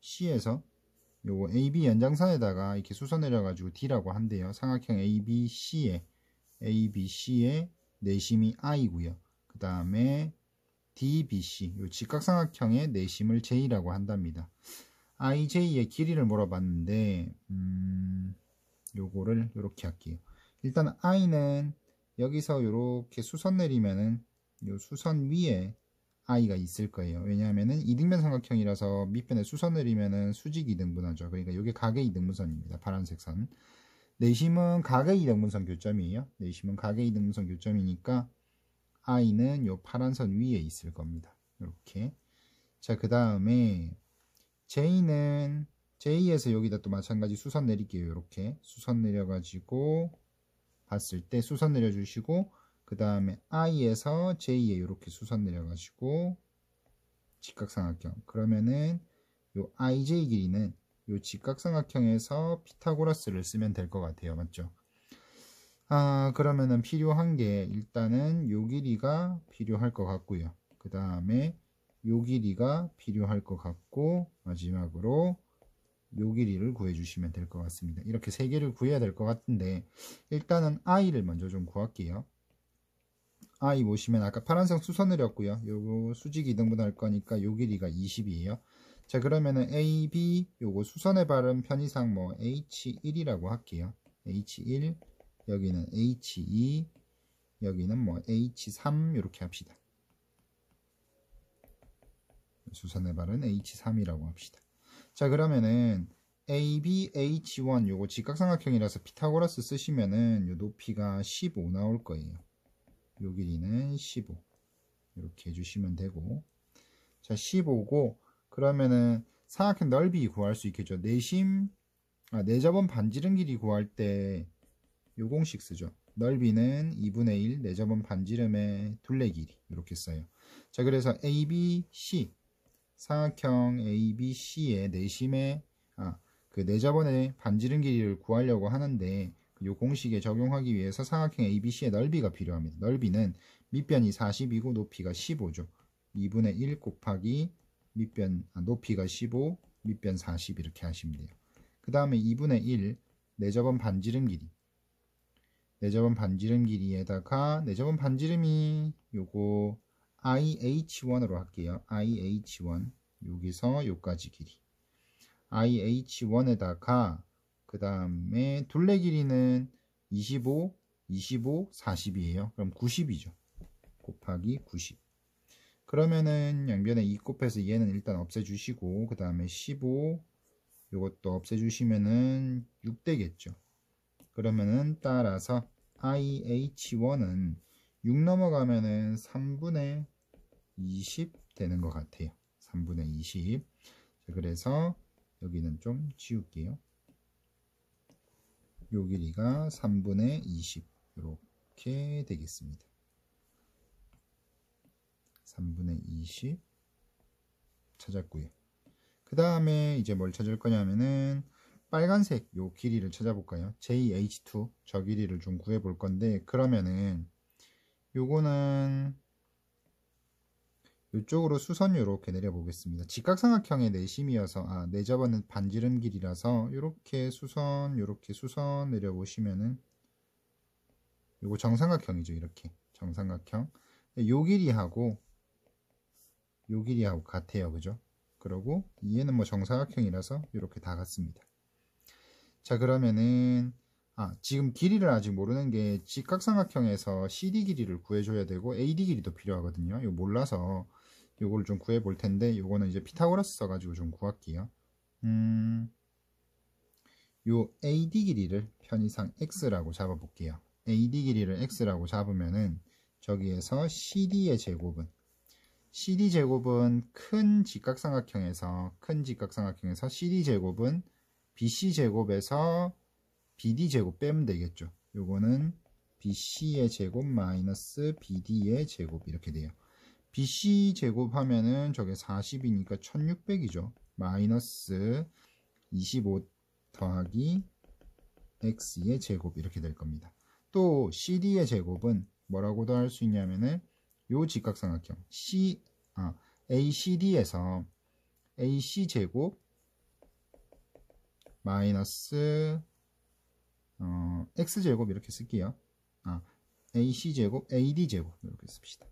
C에서 요거 AB 연장선에다가 이렇게 쑤서 내려가지고 D라고 한대요. 삼각형 ABC의 내심이 I고요. 그 다음에 DBC 요 직각삼각형의 내심을 J라고 한답니다. IJ의 길이를 물어봤는데 요거를 요렇게 할게요. 일단 I는 여기서 요렇게 수선 내리면은 요 수선 위에 I가 있을 거예요. 왜냐하면은 이등변 삼각형이라서 밑변에 수선 내리면은 수직 이등분하죠. 그러니까 요게 가계 이등분선입니다. 파란색 선. 내심은 가계 이등분선 교점이에요. 내심은 가계 이등분선 교점이니까 I는 요 파란 선 위에 있을 겁니다. 이렇게. 자, 그 다음에 J는 J에서 여기다 또 마찬가지 수선 내릴게요. 이렇게 수선 내려가지고 봤을 때 수선 내려주시고 그 다음에 I에서 J에 이렇게 수선 내려가지고 직각삼각형. 그러면은 요 IJ 길이는 요 직각삼각형에서 피타고라스를 쓰면 될 것 같아요. 맞죠? 그러면은 필요한 게 일단은 요 길이가 필요할 것 같고요. 그 다음에 요 길이가 필요할 것 같고 마지막으로 요 길이를 구해주시면 될 것 같습니다. 이렇게 세 개를 구해야 될 것 같은데 일단은 I를 먼저 좀 구할게요. I 보시면 아까 파란색 수선 내렸고요. 요거 수직 이등분 할 거니까 요 길이가 20이에요. 자, 그러면은 AB 요거 수선의 발음 편의상 뭐 H1이라고 할게요. H1 여기는 H2 여기는 뭐 H3 이렇게 합시다. 수선의 발은 H3이라고 합시다. 자, 그러면은 AB, H1 요거 직각삼각형이라서 피타고라스 쓰시면은 요 높이가 15 나올 거예요. 요 길이는 15 이렇게 해주시면 되고, 자 15고 그러면은 삼각형 넓이 구할 수 있겠죠. 내접원 반지름 길이 구할 때 요 공식 쓰죠. 넓이는 2분의 1 내접원 반지름의 둘레 길이 이렇게 써요. 자, 그래서 ABC 삼각형 ABC의 내심의 그 내접원의 반지름 길이를 구하려고 하는데 이 공식에 적용하기 위해서 삼각형 ABC의 넓이가 필요합니다. 넓이는 밑변이 40이고 높이가 15죠. 2분의 1 곱하기 높이가 15, 밑변 40 이렇게 하시면 돼요. 그 다음에 2분의 1 내접원 반지름 길이. 내접원 반지름 길이에다가 내접원 반지름이 요거 IH1으로 할게요. IH1 여기서 요까지 길이. IH1에다가 그 다음에 둘레 길이는 25, 25, 40이에요. 그럼 90이죠. 곱하기 90. 그러면은 양변에 2 곱해서 얘는 일단 없애주시고 그 다음에 15 요것도 없애주시면은 6 되겠죠. 그러면은 따라서 IH1은 6 넘어가면은 3분의 20 되는 것 같아요. 3분의 20. 자, 그래서 여기는 좀 지울게요. 요 길이가 3분의 20 이렇게 되겠습니다. 3분의 20 찾았고요. 그 다음에 이제 뭘 찾을 거냐면은 빨간색 요 길이를 찾아볼까요? JH2 저 길이를 좀 구해 볼 건데, 그러면은 요거는 이쪽으로 수선 요렇게 내려 보겠습니다. 직각삼각형의 내심이어서 내접원은 반지름 길이라서 요렇게 수선 요렇게 수선 내려 보시면은 요거 정삼각형이죠. 이렇게 정삼각형 요 길이하고 같아요. 그죠? 그러고 얘는 뭐 정사각형이라서 이렇게 다 같습니다. 자, 그러면은 지금 길이를 아직 모르는 게 직각삼각형에서 CD 길이를 구해줘야 되고 AD 길이도 필요하거든요. 이거 몰라서 요거를 좀 구해 볼 텐데, 요거는 이제 피타고라스 써가지고 좀 구할게요. 요 AD 길이를 편의상 X라고 잡아 볼게요. AD 길이를 X라고 잡으면은 저기에서 CD의 제곱은 큰 직각삼각형에서 CD 제곱은 BC 제곱에서 BD 제곱 빼면 되겠죠. 요거는 BC의 제곱 마이너스 BD의 제곱 이렇게 돼요. BC 제곱 하면은 저게 40이니까 1600이죠. 마이너스 25 더하기 X의 제곱 이렇게 될 겁니다. 또 CD의 제곱은 뭐라고도 할 수 있냐면은 요 직각삼각형 ACD에서 AC 제곱 마이너스 X 제곱 이렇게 쓸게요. AC 제곱 AD 제곱 이렇게 씁시다.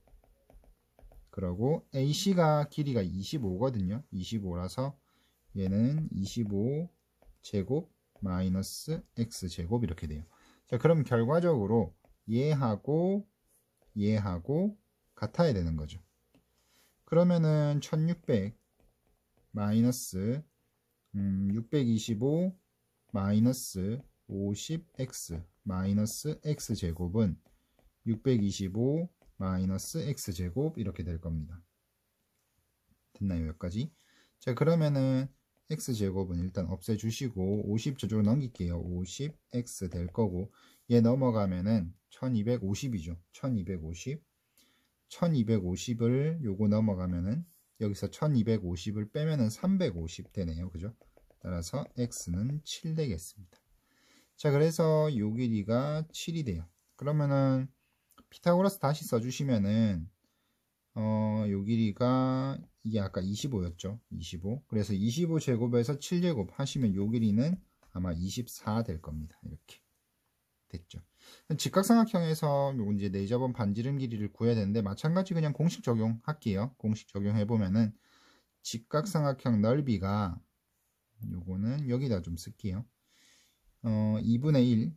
그러고 AC가 길이가 25거든요. 25라서 얘는 25 제곱 마이너스 x 제곱 이렇게 돼요. 자, 그럼 결과적으로 얘하고 같아야 되는 거죠. 그러면은 1600 마이너스 625 마이너스 50x 마이너스 x제곱은 625 마이너스 x제곱 이렇게 될 겁니다. 됐나요? 여기까지? 자, 그러면은 x제곱은 일단 없애주시고 50 저쪽으로 넘길게요. 50x 될 거고 얘 넘어가면은 1250이죠. 1250을 요거 넘어가면은 여기서 1250을 빼면은 350 되네요. 그죠? 따라서 x는 7 되겠습니다. 자, 그래서 요 길이가 7이 돼요. 그러면은 피타고라스 다시 써주시면은 요 길이가 이게 아까 25였죠. 25. 그래서 25 제곱에서 7 제곱 하시면 요 길이는 아마 24 될 겁니다. 이렇게 됐죠. 직각삼각형에서 이제 네이저번 반지름 길이를 구해야 되는데 마찬가지 그냥 공식 적용할게요. 공식 적용해 보면은 직각삼각형 넓이가 요거는 여기다 좀 쓸게요. 2분의 1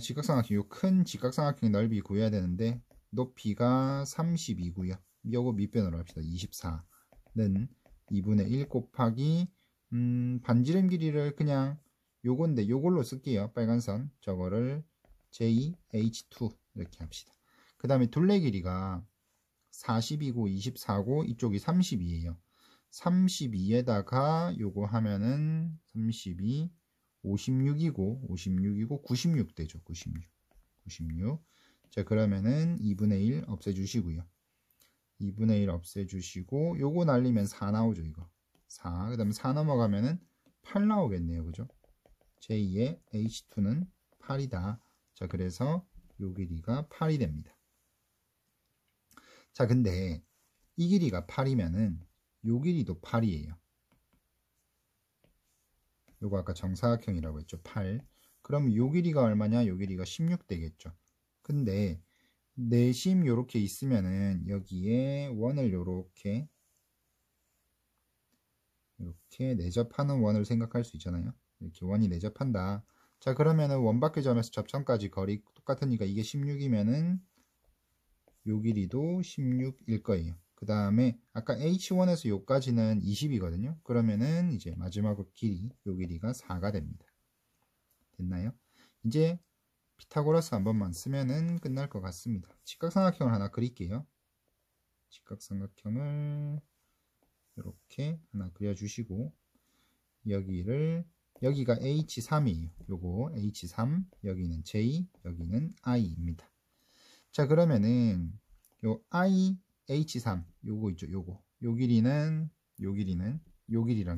직각삼각형 요 큰 직각삼각형 넓이 구해야 되는데 높이가 32고요. 요거 밑변으로 합시다. 24는 2분의 1 곱하기 반지름 길이를 그냥 요건데 요걸로 쓸게요. 빨간 선 저거를 JH2 이렇게 합시다. 그 다음에 둘레 길이가 40이고 24고 이쪽이 32예요. 32에다가 요거 하면은 32 56이고 96 되죠. 96. 자, 그러면은 2분의 1 없애주시고요. 2분의 1 없애주시고 요거 날리면 4 나오죠. 이거 4. 그 다음에 4 넘어가면은 8 나오겠네요. 그죠? j2의 h2는 8이다. 자, 그래서 요 길이가 8이 됩니다. 자, 근데 이 길이가 8이면은 요 길이도 8이에요. 요거 아까 정사각형이라고 했죠. 8. 그럼 요 길이가 얼마냐? 요 길이가 16 되겠죠. 근데 내심 요렇게 있으면은 여기에 원을 요렇게 내접하는 원을 생각할 수 있잖아요. 이렇게 원이 내접한다. 자, 그러면은 원밖의 점에서 접점까지 거리 똑같으니까 이게 16이면은 요 길이도 16일 거예요. 그 다음에 아까 H1에서 요까지는 20이거든요. 그러면은 이제 마지막 길이 요 길이가 4가 됩니다. 됐나요? 이제 피타고라스 한 번만 쓰면은 끝날 것 같습니다. 직각삼각형을 하나 그릴게요. 직각삼각형을 이렇게 하나 그려주시고 여기가 H3이에요. 요거 H3, 여기는 J, 여기는 I입니다. 자, 그러면은 요 I, H3 요거 있죠. 요거 요 길이랑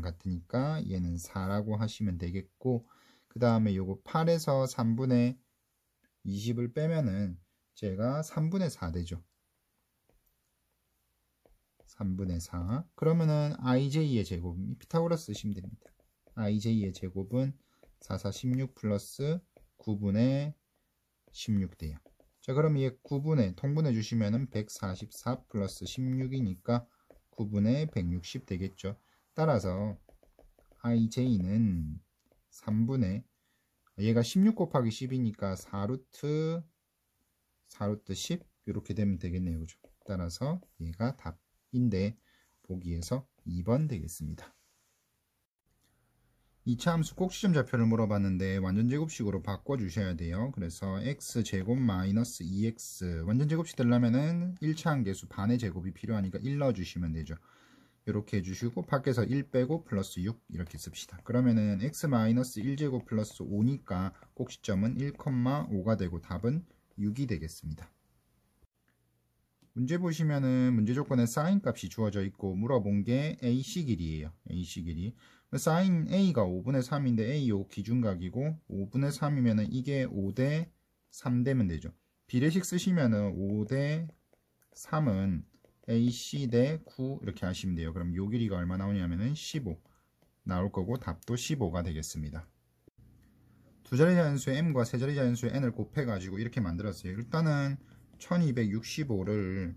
같으니까 얘는 4라고 하시면 되겠고, 그 다음에 요거 8에서 3분의 20을 빼면은 제가 3분의 4 되죠. 3분의 4. 그러면은 IJ의 제곱이 피타고라스 쓰시면 됩니다. IJ의 제곱은 4, 4, 16 플러스 9분의 16 돼요. 자, 그럼 얘 9분의 통분해 주시면은 144 플러스 16이니까 9분의 160 되겠죠. 따라서 IJ는 3분의 얘가 16 곱하기 10이니까 4루트 10 이렇게 되면 되겠네요. 그죠? 따라서 얘가 답인데 보기에서 2번 되겠습니다. 2차 함수 꼭지점좌표를 물어봤는데 완전제곱식으로 바꿔주셔야 돼요. 그래서 x제곱 마이너스 2x 완전제곱식 되려면은 1차 한계수 반의 제곱이 필요하니까 1 넣어주시면 되죠. 이렇게 해주시고 밖에서 1 빼고 플러스 6 이렇게 씁시다. 그러면은 x 마이너스 1제곱 플러스 5니까 꼭지점은 1,5가 되고 답은 6이 되겠습니다. 문제 보시면은 문제 조건에 사인 값이 주어져 있고 물어본 게 AC 길이에요. AC 길이. 사인 A가 5분의 3인데 A 요 기준각이고 5분의 3이면은 이게 5대 3 되면 되죠. 비례식 쓰시면은 5대 3은 AC 대 9 이렇게 하시면 돼요. 그럼 요 길이가 얼마 나오냐면은 15 나올 거고 답도 15가 되겠습니다. 두 자리 자연수의 m과 세 자리 자연수의 n을 곱해 가지고 이렇게 만들었어요. 일단은 1265를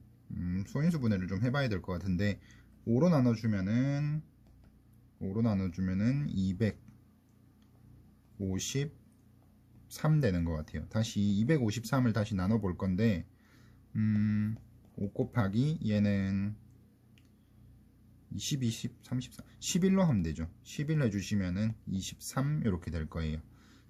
소인수 분해를 좀 해봐야 될 것 같은데 5로 나눠주면은 253 되는 것 같아요. 다시 253을 다시 나눠 볼 건데 5 곱하기 얘는 20, 20, 34, 11로 하면 되죠. 11 해주시면은 23 이렇게 될 거예요.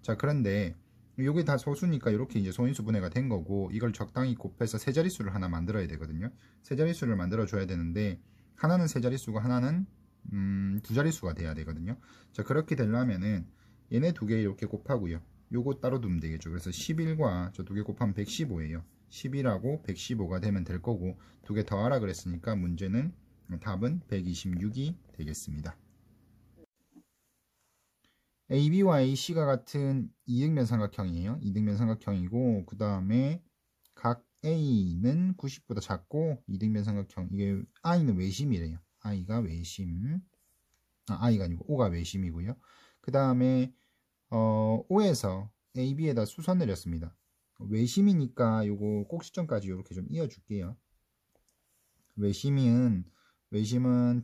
자, 그런데 요게 다 소수니까 이렇게 이제 소인수 분해가 된 거고, 이걸 적당히 곱해서 세 자릿수를 하나 만들어야 되거든요. 세 자릿수를 만들어 줘야 되는데 하나는 세 자릿수고 하나는 두 자릿수가 돼야 되거든요. 자, 그렇게 되려면은 얘네 두 개 이렇게 곱하고요. 요거 따로 두면 되겠죠. 그래서 11과 저 두 개 곱하면 115예요. 11하고 115가 되면 될 거고, 두 개 더하라 그랬으니까 문제는 답은 126이 되겠습니다. AB와 AC가 같은 이등변 삼각형이에요. 이등변 삼각형이고, 그 다음에 각 A는 90보다 작고, 이등변 삼각형, 이게 I는 외심이래요. I가 외심. I가 아니고 O가 외심이고요. 그 다음에 O에서 AB에다 수선 내렸습니다. 외심이니까 요거 꼭지점까지 이렇게 좀 이어줄게요. 외심은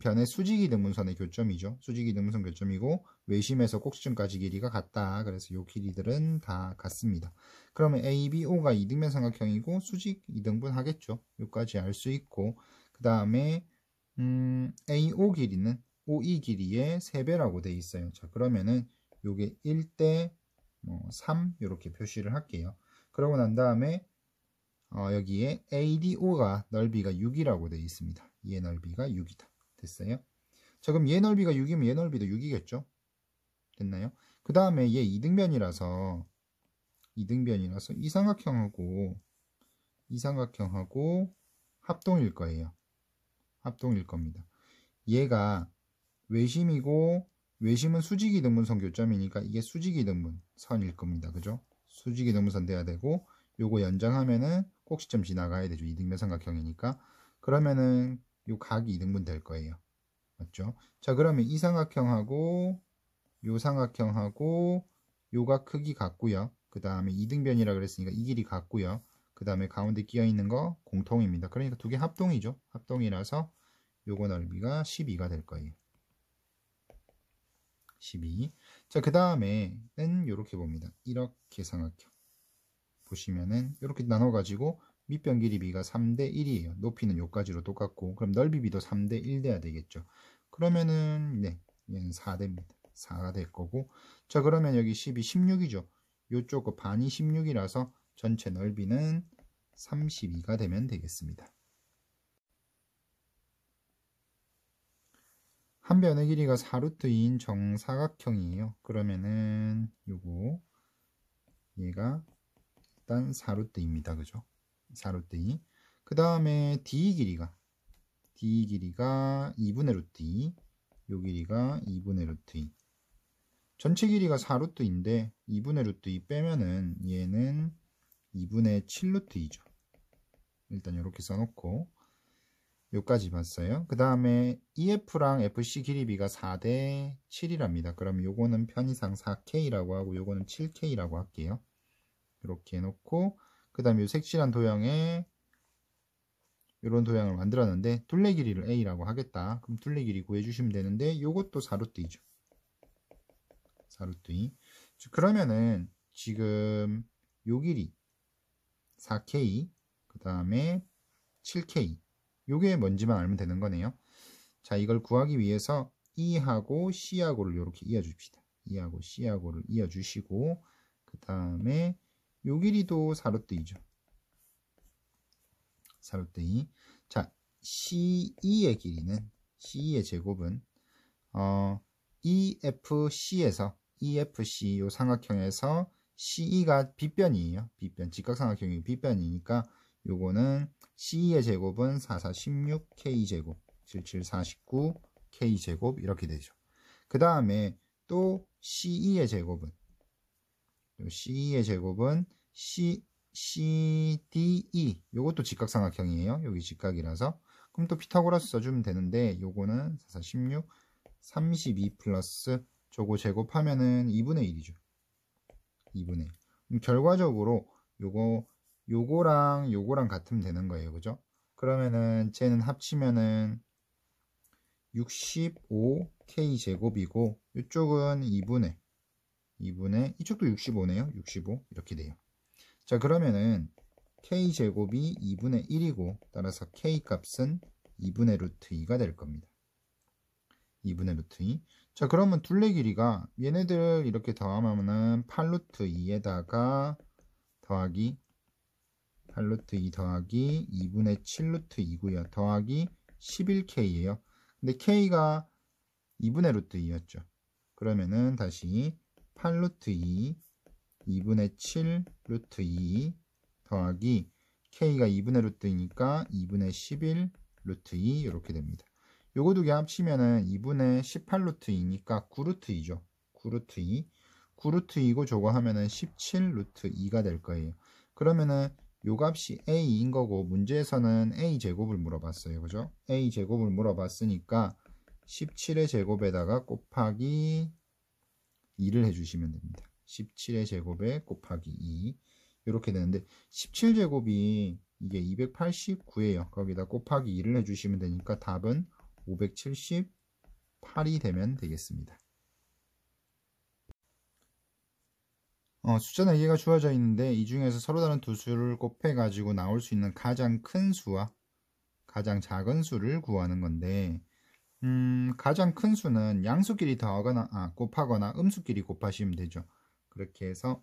변의 수직이등분선의 교점이죠. 수직이등분선 교점이고, 외심에서 꼭지점까지 길이가 같다. 그래서 요 길이들은 다 같습니다. 그러면 ABO가 이등변 삼각형이고 수직 이등분 하겠죠. 요까지 알 수 있고, 그 다음에 AO 길이는 OE 길이의 3배라고 돼 있어요. 자, 그러면은 요게 1대 3 이렇게 표시를 할게요. 그러고 난 다음에 여기에 ADO가 넓이가 6이라고 되어 있습니다. 얘 넓이가 6이다. 됐어요? 자, 그럼 얘 넓이가 6이면 얘 넓이도 6이겠죠? 됐나요? 그 다음에 얘 이등변이라서 이 삼각형하고 합동일 거예요. 합동일 겁니다. 얘가 외심이고, 외심은 수직이등분선 교점이니까 이게 수직이등분선일 겁니다. 그죠? 수직이등분선 돼야 되고, 요거 연장하면은 꼭지점 지나가야 되죠. 이등변 삼각형이니까. 그러면은 요 각이 이등분 될 거예요. 맞죠? 자, 그러면 이 삼각형하고 요 삼각형하고 요가 크기 같고요. 그 다음에 이등변이라 그랬으니까 이 길이 같고요. 그 다음에 가운데 끼어 있는 거 공통입니다. 그러니까 두 개 합동이죠. 합동이라서 요거 넓이가 12가 될 거예요. 12. 자, 그 다음에는 이렇게 봅니다. 이렇게 삼각형 보시면은 이렇게 나눠가지고 밑변 길이 b가 3대 1이에요. 높이는 요까지로 똑같고, 그럼 넓이 b도 3대 1 돼야 되겠죠. 그러면은 네, 얘는 4대입니다. 4가 될 거고, 자, 그러면 여기 12, 16이죠. 요쪽 거 반이 16이라서 전체 넓이는 32가 되면 되겠습니다. 한 변의 길이가 4루트인 정사각형이에요. 그러면은 요거 얘가 일단 4루트입니다. 그죠? 4루트 2. 그 다음에 D 길이가 2분의 루트 2. 요 길이가 2분의 루트 2. 전체 길이가 4루트인데 2분의 루트 2 빼면은 얘는 2분의 7루트 2죠. 일단 이렇게 써놓고 요까지 봤어요. 그 다음에 EF랑 FC 길이비가 4대 7이랍니다. 그럼 요거는 편의상 4K라고 하고 요거는 7K라고 할게요. 이렇게 해놓고, 그 다음에 요 색칠한 도형에 이런 도형을 만들었는데 둘레 길이를 A라고 하겠다. 그럼 둘레 길이 구해주시면 되는데 요것도 4루트이죠. 4루트2. 그러면은 지금 요 길이 4K, 그 다음에 7K, 요게 뭔지만 알면 되는 거네요. 자, 이걸 구하기 위해서 E하고 C하고를 이렇게 이어줍시다. E하고 C하고를 이어주시고, 그 다음에 요 길이도 4루트2죠. 4루트2. 자, CE의 길이는, CE의 제곱은 EFC 요 삼각형에서 CE가 빗변이에요. 빗변, 직각삼각형이 빗변이니까 요거는 CE의 제곱은 4, 4, 16 K제곱, 7, 7, 49 K제곱 이렇게 되죠. 그 다음에 또 CE의 제곱은 CDE, 요것도 직각삼각형이에요. 여기 직각이라서. 그럼 또 피타고라스 써주면 되는데 요거는 4, 4, 16 32 플러스 저거 제곱하면은 2분의 1이죠. 2분의 1. 그럼 결과적으로 요거 요거랑 같으면 되는 거예요. 그죠? 그러면은 쟤는 합치면은 65k 제곱이고 이쪽은 2분의 이쪽도 65네요. 65 이렇게 돼요. 자, 그러면은 k 제곱이 2분의 1이고 따라서 k 값은 2분의 루트 2가 될 겁니다. 2분의 루트 2. 자, 그러면 둘레 길이가 얘네들 이렇게 더하면은 8루트 2에다가 더하기 8루트 2 더하기 2분의 7루트 2고요. 더하기 11k예요. 근데 k가 2분의 루트 2였죠. 그러면은 다시 8루트 2 2분의 7 루트 2 더하기 k가 2분의 루트 2니까 2분의 11 루트 2 이렇게 됩니다. 요거 두 개 합치면은 2분의 18 루트 2니까 9 루트 2죠. 9 루트 2 9 루트 2고 저거 하면은 17 루트 2가 될 거예요. 그러면은 요 값이 a인 거고 문제에서는 a 제곱을 물어봤어요. 그죠? a 제곱을 물어봤으니까 17의 제곱에다가 곱하기 2를 해주시면 됩니다. 17의 제곱에 곱하기 2 이렇게 되는데 17제곱이 이게 289예요. 거기다 곱하기 2를 해주시면 되니까 답은 578이 되면 되겠습니다. 숫자 4개가 주어져 있는데 이 중에서 서로 다른 두 수를 곱해 가지고 나올 수 있는 가장 큰 수와 가장 작은 수를 구하는 건데 가장 큰 수는 양수끼리 더하거나 곱하거나 음수끼리 곱하시면 되죠. 그렇게 해서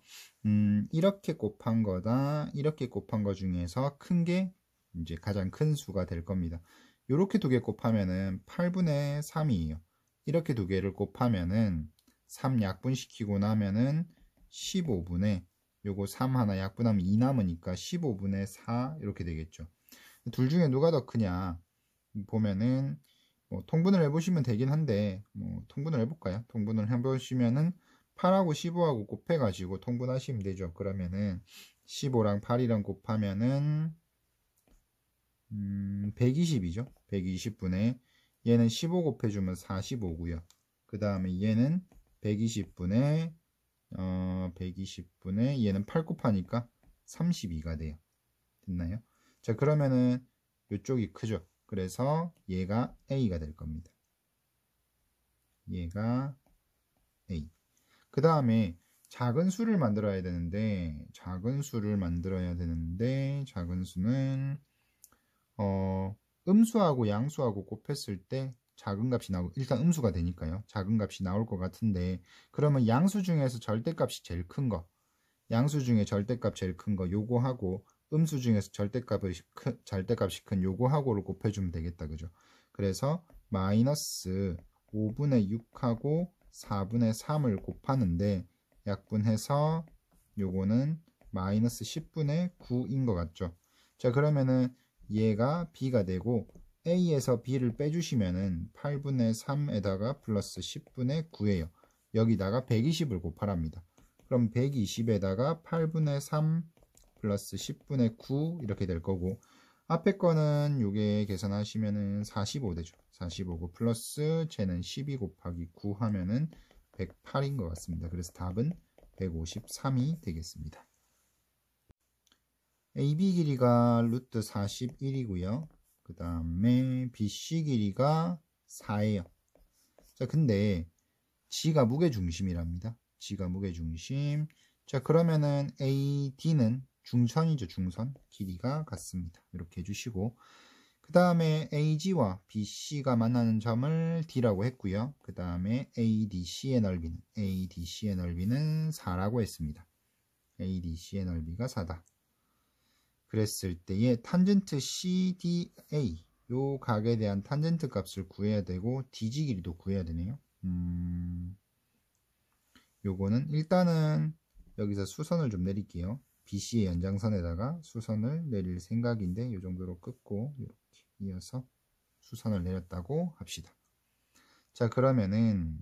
이렇게 곱한 거다 이렇게 곱한 거 중에서 큰 게 이제 가장 큰 수가 될 겁니다. 이렇게 두 개 곱하면은 8분의 3이에요. 이렇게 두 개를 곱하면은 3 약분시키고 나면은 15분의 요거 3 하나 약분하면 2 남으니까 15분의 4 이렇게 되겠죠. 둘 중에 누가 더 크냐 보면은 통분을 해보시면 되긴 한데 통분을 해볼까요? 통분을 해보시면은 8하고 15하고 곱해가지고 통분하시면 되죠. 그러면은 15랑 8이랑 곱하면은 120이죠. 120분의 얘는 15 곱해주면 45고요. 그 다음에 얘는 120분의 120분의 얘는 8 곱하니까 32가 돼요. 됐나요? 자, 그러면은 이쪽이 크죠. 그래서 얘가 A가 될 겁니다. 얘가 A. 그 다음에 작은 수를 만들어야 되는데 작은 수는 음수하고 양수하고 곱했을 때 작은 값이 나오고 일단 음수가 되니까요. 작은 값이 나올 것 같은데 그러면 양수 중에서 절대값이 제일 큰 거 양수 중에 절대값 제일 큰 거 요거 하고 음수 중에서 절대값이 큰 요거하고를 곱해주면 되겠다. 그죠? 그래서 마이너스 5분의 6하고 4분의 3을 곱하는데 약분해서 요거는 마이너스 10분의 9인 것 같죠? 자, 그러면은 얘가 b가 되고 a에서 b를 빼주시면은 8분의 3에다가 플러스 10분의 9예요. 여기다가 120을 곱하랍니다. 그럼 120에다가 8분의 3 플러스 10분의 9 이렇게 될 거고 앞에 거는 요게 계산하시면은 45 되죠. 45고 플러스 쟤는 12 곱하기 9 하면은 108인 것 같습니다. 그래서 답은 153이 되겠습니다. AB 길이가 루트 41이고요. 그 다음에 BC 길이가 4예요. 자, 근데 G가 무게중심이랍니다. G가 무게중심. 자, 그러면은 AD는 중선이죠. 중선. 길이가 같습니다. 이렇게 해주시고 그 다음에 AG와 BC가 만나는 점을 D라고 했고요. 그 다음에 ADC의 넓이는 4라고 했습니다. ADC의 넓이가 4다. 그랬을 때에 탄젠트 CDA 요 각에 대한 탄젠트 값을 구해야 되고 DG 길이도 구해야 되네요. 요거는 일단은 여기서 수선을 좀 내릴게요. BC의 연장선에다가 수선을 내릴 생각인데 요 정도로 끊고 이렇게 이어서 수선을 내렸다고 합시다. 자, 그러면은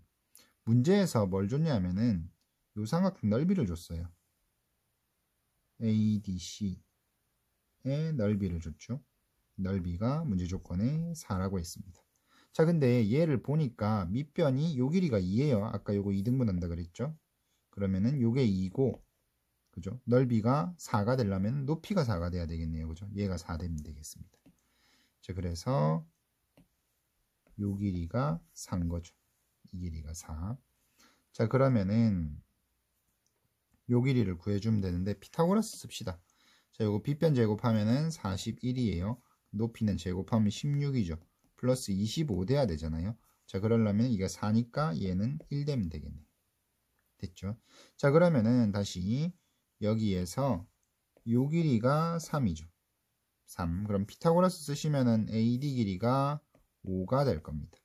문제에서 뭘 줬냐면은 요 삼각형 넓이를 줬어요. ADC의 넓이를 줬죠. 넓이가 문제 조건에 4라고 했습니다. 자, 근데 얘를 보니까 밑변이 요 길이가 2예요. 아까 요거 2등분 한다 그랬죠. 그러면은 요게 2고 그죠? 넓이가 4가 되려면 높이가 4가 돼야 되겠네요. 그죠? 얘가 4 되면 되겠습니다. 자, 그래서 요 길이가 4인 거죠. 이 길이가 4. 자, 그러면은 요 길이를 구해주면 되는데 피타고라스 씁시다. 자, 요거 빗변 제곱하면은 41이에요. 높이는 제곱하면 16이죠. 플러스 25 돼야 되잖아요. 자, 그러려면 이게 4니까 얘는 1 되면 되겠네. 됐죠? 자, 그러면은 다시 여기에서 요 길이가 3이죠. 3. 그럼 피타고라스 쓰시면은 AD 길이가 5가 될 겁니다.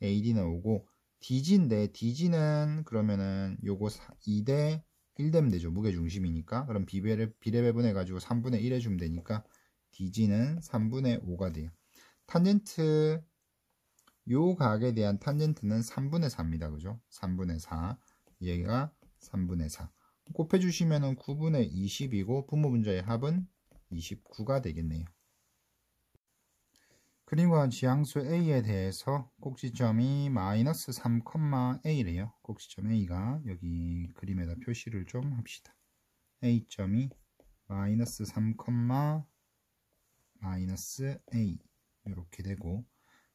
AD는 5고 DG인데 DG는 그러면은 요거 2대 1 되면 되죠. 무게중심이니까. 그럼 비례배분해 가지고 3분의 1 해주면 되니까 DG는 3분의 5가 돼요. 탄젠트 요 각에 대한 탄젠트는 3분의 4입니다. 그죠? 3분의 4. 얘가 3분의 4. 곱해주시면은 9분의 20이고 부모분자의 합은 29가 되겠네요. 그림과 지향수 A에 대해서 꼭지점이 마이너스 3,A래요. 꼭지점 A가 여기 그림에다 표시를 좀 합시다. A점이 마이너스 3, 마이너스 A 이렇게 되고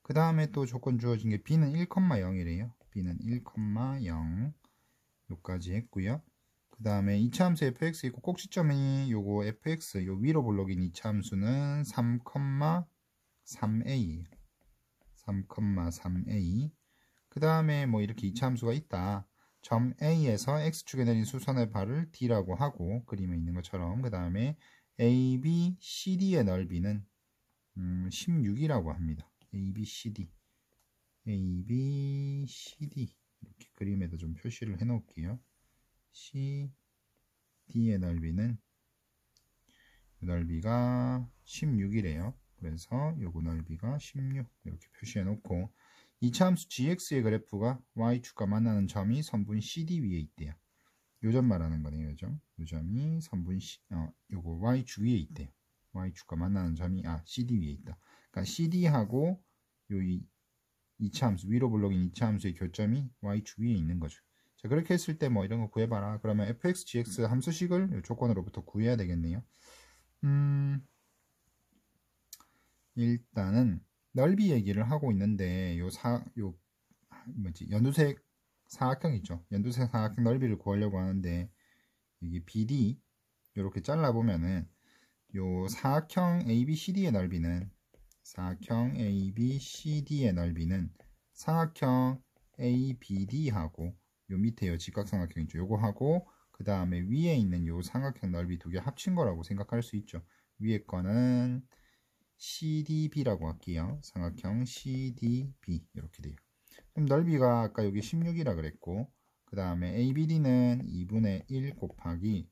그 다음에 또 조건 주어진 게 B는 1,0이래요. B는 1,0 요까지 했고요. 그 다음에 이차함수 fx 있고 꼭지점이 요거 fx 요 위로 볼록인 이차함수는 3,3a 3,3a 그 다음에 뭐 이렇게 이차함수가 있다. 점 A에서 X축에 내린 수선의 발을 D라고 하고 그림에 있는 것처럼 그 다음에 AB, CD의 넓이는 16이라고 합니다. AB, CD AB, CD 이렇게 그림에도 좀 표시를 해 놓을게요. CD의 넓이는 넓이가 16이래요. 그래서 요거 넓이가 16 이렇게 표시해 놓고 이차함수 gx의 그래프가 y축과 만나는 점이 선분 CD 위에 있대요. 요점 말하는 거네요. 요점. 요점이 선분 요거 y축 위에 있대요. y축과 만나는 점이 CD 위에 있다. 그러니까 CD하고 요 이차함수 위로 볼록인 이차함수의 교점이 y축 위에 있는 거죠. 자, 그렇게 했을 때 뭐 이런 거 구해봐라. 그러면 fx, gx 함수식을 요 조건으로부터 구해야 되겠네요. 일단은 넓이 얘기를 하고 있는데 연두색 사각형 있죠. 연두색 사각형 넓이를 구하려고 하는데 여기 BD 이렇게 잘라보면은 요 사각형 ABCD의 넓이는 사각형 ABD하고 요 밑에 요 직각삼각형 있죠. 요거 하고 그 다음에 위에 있는 요 삼각형 넓이 두 개 합친 거라고 생각할 수 있죠. 위에 거는 CDB라고 할게요. 삼각형 CDB 이렇게 돼요. 그럼 넓이가 아까 여기 16이라 그랬고 그 다음에 ABD는 2분의 1 곱하기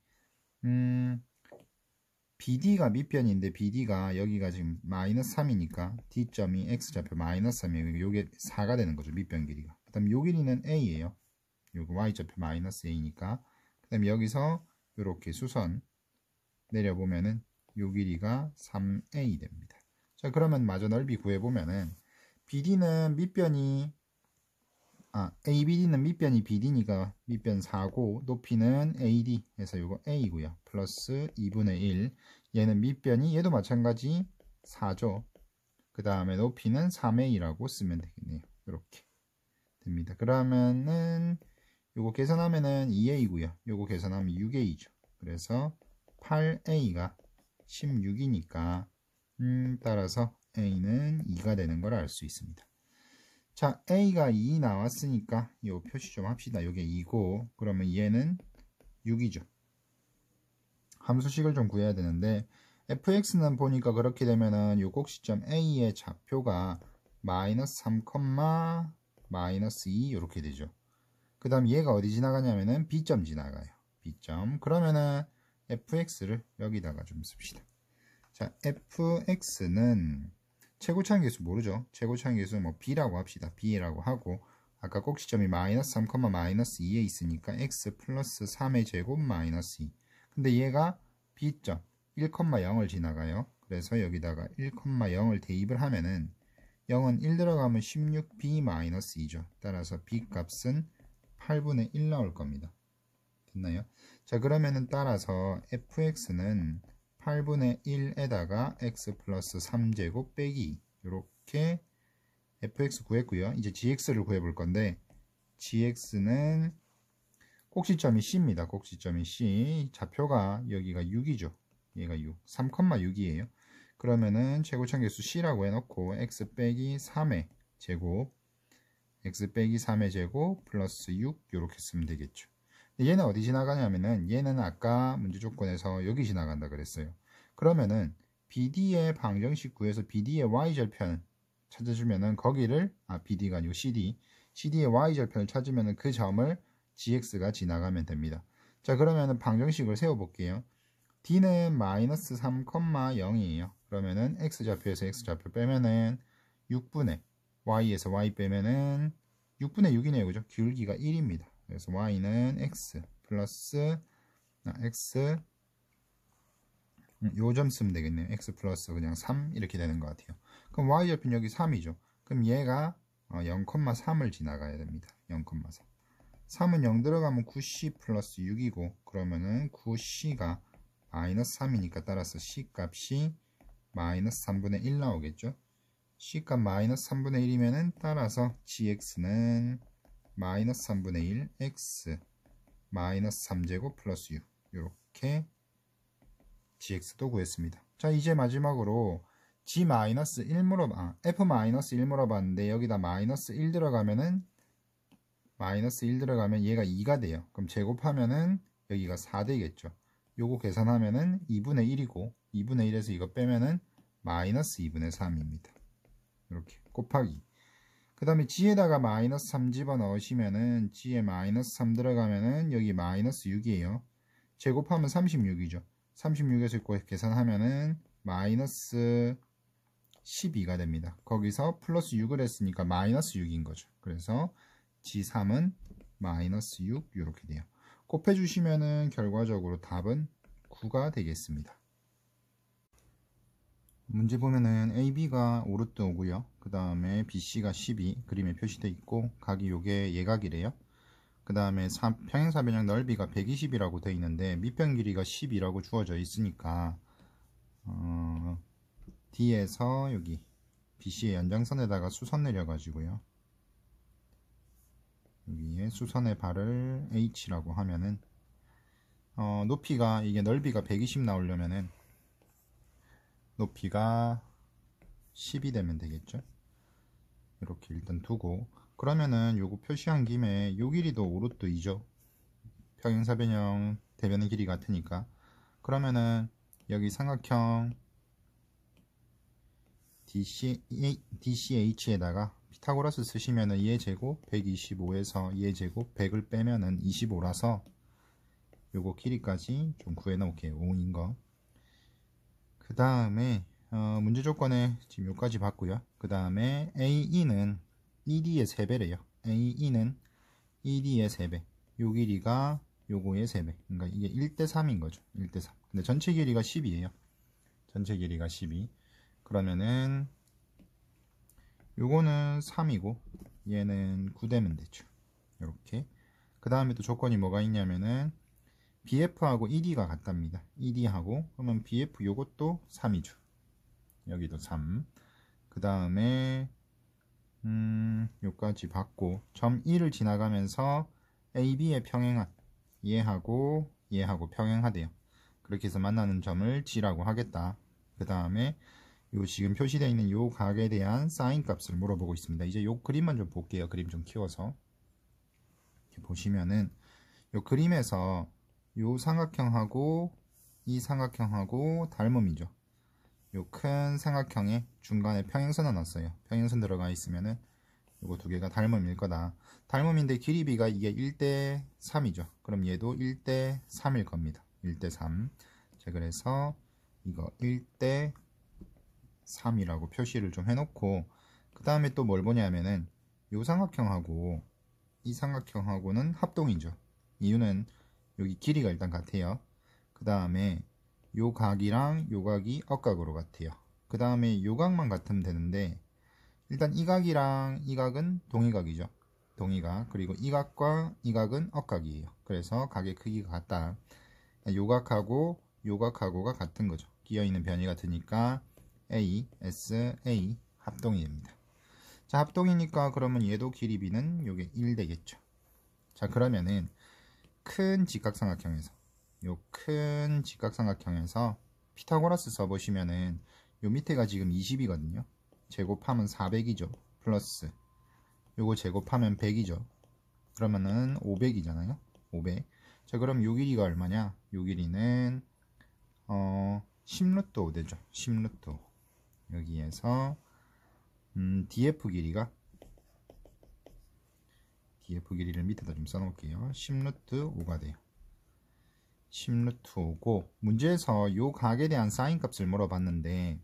BD가 밑변인데 BD가 여기가 지금 마이너스 3이니까 D점이 X좌표 마이너스 3이에요. 요게 4가 되는 거죠. 밑변 길이가. 그 다음에 요 길이는 A예요. 요거 Y좌표 마이너스 A니까 그 다음에 여기서 요렇게 수선 내려보면은 요 길이가 3A 됩니다. 자, 그러면 마저 넓이 구해보면은 BD는 밑변이 ABD는 밑변이 BD니까 밑변 4고 높이는 AD 해서 요거 A고요. 플러스 2분의 1 얘는 밑변이 얘도 마찬가지 4죠. 그 다음에 높이는 3A라고 쓰면 되겠네요. 이렇게 됩니다. 그러면은 요거 계산하면은 2A고요. 요거 계산하면 6A죠. 그래서 8A가 16이니까 따라서 A는 2가 되는 걸 알 수 있습니다. 자, A가 2 나왔으니까 이 표시 좀 합시다. 이게 2고 그러면 얘는 6이죠. 함수식을 좀 구해야 되는데 fx는 보니까 그렇게 되면은 요 꼭지점 A의 좌표가 마이너스 3, 마이너스 2 이렇게 되죠. 그 다음 얘가 어디 지나가냐면은 B점 지나가요. B점. 그러면은 fx를 여기다가 좀 씁시다. 자, fx는 최고차항 계수 모르죠. 최고차항 계수 뭐 b라고 합시다. b라고 하고 아까 꼭지점이 마이너스 3, 마이너스 2에 있으니까 x 플러스 3의 제곱 마이너스 2. 근데 얘가 b점 1,0을 지나가요. 그래서 여기다가 1,0을 대입을 하면은 0은 1 들어가면 16b 마이너스 2죠. 따라서 b 값은 8분의 1 나올 겁니다. 됐나요? 자, 그러면은 따라서 fx는 8분의 1에다가 x 플러스 3제곱 빼기 이렇게 fx 구했고요. 이제 gx를 구해볼 건데 gx는 꼭지점이 c입니다. 꼭지점이 c. 좌표가 여기가 6이죠. 얘가 6. 3,6이에요. 그러면은 최고차계수 c라고 해놓고 x 빼기 3의 제곱 x 빼기 3의 제곱 플러스 6 이렇게 쓰면 되겠죠. 얘는 어디 지나가냐면은 얘는 아까 문제 조건에서 여기 지나간다 그랬어요. 그러면은 BD의 방정식 구해서 BD의 y절편 찾아주면은 거기를 BD가 아니고 CD의 y절편을 찾으면은 그 점을 gx가 지나가면 됩니다. 자, 그러면은 방정식을 세워볼게요. d는 마이너스 3,0이에요. 그러면은 x좌표에서 x좌표 빼면은 6분의 y에서 y 빼면은 6분의 6이네요. 그죠? 기울기가 1입니다. 그래서 y는 x 플러스 x 요점 쓰면 되겠네요. x 플러스 그냥 3 이렇게 되는 것 같아요. 그럼 y좌표는 여기 3이죠. 그럼 얘가 0,3을 지나가야 됩니다. 0,3. 3은 0 들어가면 9c 플러스 6이고 그러면은 9c가 마이너스 3이니까 따라서 c 값이 마이너스 3분의 1 나오겠죠. c 값 마이너스 3분의 1이면은 따라서 gx는 마이너스 3분의 1 x 마이너스 3제곱 플러스 6 이렇게 gx도 구했습니다. 자, 이제 마지막으로 g 마이너스 1 f 마이너스 1 물어봤는데 여기다 마이너스 1 들어가면은 얘가 2가 돼요. 그럼 제곱하면은 여기가 4 되겠죠. 요거 계산하면은 2분의 1이고 2분의 1에서 이거 빼면은 마이너스 2분의 3입니다. 이렇게 곱하기. 그 다음에 g에다가 마이너스 3 집어넣으시면은 g에 마이너스 3 들어가면은 여기 마이너스 6이에요. 제곱하면 36이죠. 36에서 이거 계산하면은 마이너스 12가 됩니다. 거기서 플러스 6을 했으니까 마이너스 6인 거죠. 그래서 g3은 마이너스 6 이렇게 돼요. 곱해주시면은 결과적으로 답은 9가 되겠습니다. 문제 보면은 AB가 오르트 오고요. 그 다음에 BC가 12 그림에 표시되어 있고 각이 요게 예각이래요. 그 다음에 평행사변형 넓이가 120이라고 되어 있는데 밑변 길이가 10이라고 주어져 있으니까 D에서 여기 BC의 연장선에다가 수선 내려가지고요. 여기에 수선의 발을 H라고 하면은 높이가 이게 넓이가 120 나오려면은 높이가 10이 되면 되겠죠. 이렇게 일단 두고 그러면은 요거 표시한 김에 요 길이도 오르트 2죠. 평행사변형 대변의 길이 같으니까 그러면은 여기 삼각형 DCH에다가 피타고라스 쓰시면은 얘 제곱 125에서 얘 제곱 100을 빼면은 25라서 요거 길이까지 좀 구해 놓을게요. 5인 거. 그 다음에 문제 조건에 지금 요까지 봤고요. 그 다음에 AE는 ED의 3배래요. AE는 ED의 3배. 요 길이가 요거의 3배. 그러니까 이게 1대3인 거죠. 1대3. 근데 전체 길이가 10이에요. 전체 길이가 12. 그러면은 요거는 3이고 얘는 9되면 되죠. 이렇게. 그 다음에 또 조건이 뭐가 있냐면은 BF하고 ED가 같답니다. ED하고 그러면 BF 요것도 3이죠. 여기도 3. 그 다음에 요까지 받고 점 2를 지나가면서 AB의 평행한 얘하고 평행하대요. 그렇게 해서 만나는 점을 G라고 하겠다. 그 다음에 요 지금 표시되어 있는 요 각에 대한 사인 값을 물어보고 있습니다. 이제 요 그림만 좀 볼게요. 그림 좀 키워서 이렇게 보시면은 요 그림에서 요 삼각형하고 이 삼각형하고 닮음이죠. 요 큰 삼각형의 중간에 평행선을 놨어요. 평행선 들어가 있으면은 요거 두 개가 닮음일 거다. 닮음인데 길이비가 이게 1대3이죠. 그럼 얘도 1대3일 겁니다. 1대3. 자, 그래서 이거 1대3이라고 표시를 좀 해놓고 그 다음에 또 뭘 보냐면은 요 삼각형하고 이 삼각형하고는 합동이죠. 이유는 여기 길이가 일단 같아요. 그 다음에 요 각이랑 요 각이 억각으로 같아요. 그 다음에 요 각만 같으면 되는데 일단 이 각이랑 이 각은 동의각이죠. 동의각. 그리고 이 각과 이 각은 억각이에요. 그래서 각의 크기가 같다. 요 각하고 요 각하고가 같은 거죠. 끼어있는 변이 같으니까 A, S, A 합동이 됩니다. 자, 합동이니까 그러면 얘도 길이 b는 요게 1 되겠죠. 자, 그러면은 큰 직각삼각형에서 요 큰 직각삼각형에서 피타고라스 써보시면은 요 밑에가 지금 20이거든요. 제곱하면 400이죠. 플러스 요거 제곱하면 100이죠. 그러면은 500이잖아요. 500. 자, 그럼 요 길이가 얼마냐? 요 길이는 10루트 5 되죠. 10루트 5. 여기에서 DF 길이를 밑에다 좀 써놓을게요. 10루트 5가 돼요. 10루트 5고 문제에서 요 각에 대한 사인 값을 물어봤는데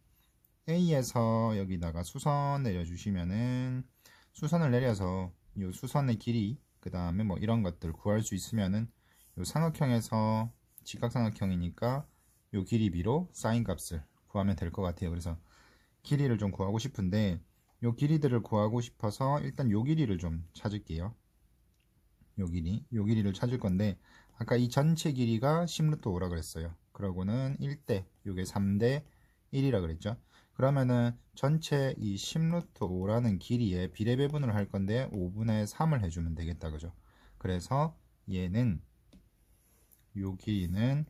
A에서 여기다가 수선 내려주시면은 수선을 내려서 요 수선의 길이 그 다음에 뭐 이런 것들 구할 수 있으면은 요 삼각형에서 직각삼각형이니까 요 길이 b로 사인 값을 구하면 될 것 같아요. 그래서 길이를 좀 구하고 싶은데 요 길이들을 구하고 싶어서 일단 요 길이를 좀 찾을게요. 요 길이를 찾을 건데 아까 이 전체 길이가 10루트 5라 그랬어요. 그러고는 1대 요게 3대 1이라 그랬죠. 그러면은 전체 이 10루트 5라는 길이에 비례배분을 할 건데 5분의 3을 해주면 되겠다 그죠. 그래서 얘는 요 길이는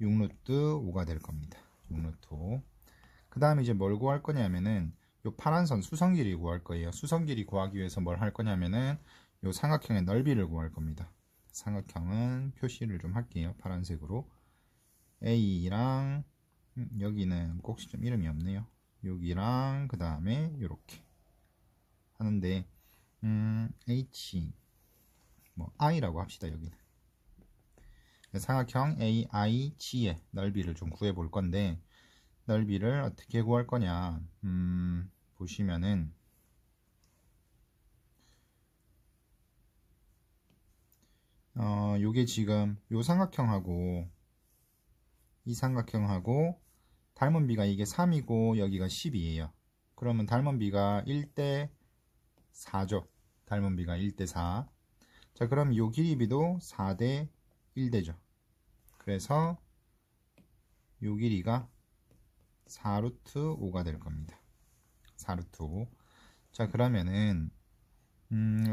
6루트 5가 될 겁니다. 6루트 5. 그 다음에 이제 뭘 구할 거냐면은 요 파란 선 수선 길이 구할 거예요. 수선 길이 구하기 위해서 뭘 할 거냐면은 요 삼각형의 넓이를 구할 겁니다. 삼각형은 표시를 좀 할게요. 파란색으로 A랑 여기는 꼭지점 이름이 없네요. 여기랑 그 다음에 요렇게 하는데 H 뭐 I라고 합시다. 여기는 삼각형 AIG의 넓이를 좀 구해 볼 건데 넓이를 어떻게 구할 거냐 보시면은 요게 지금 요 삼각형하고 이 삼각형하고 닮은 비가 이게 3이고 여기가 10이에요. 그러면 닮은 비가 1대 4죠. 닮은 비가 1대 4. 자, 그럼 요 길이 비도 4대 1 되죠. 그래서 요 길이가 4루트 5가 될 겁니다. 4루트 5. 자, 그러면은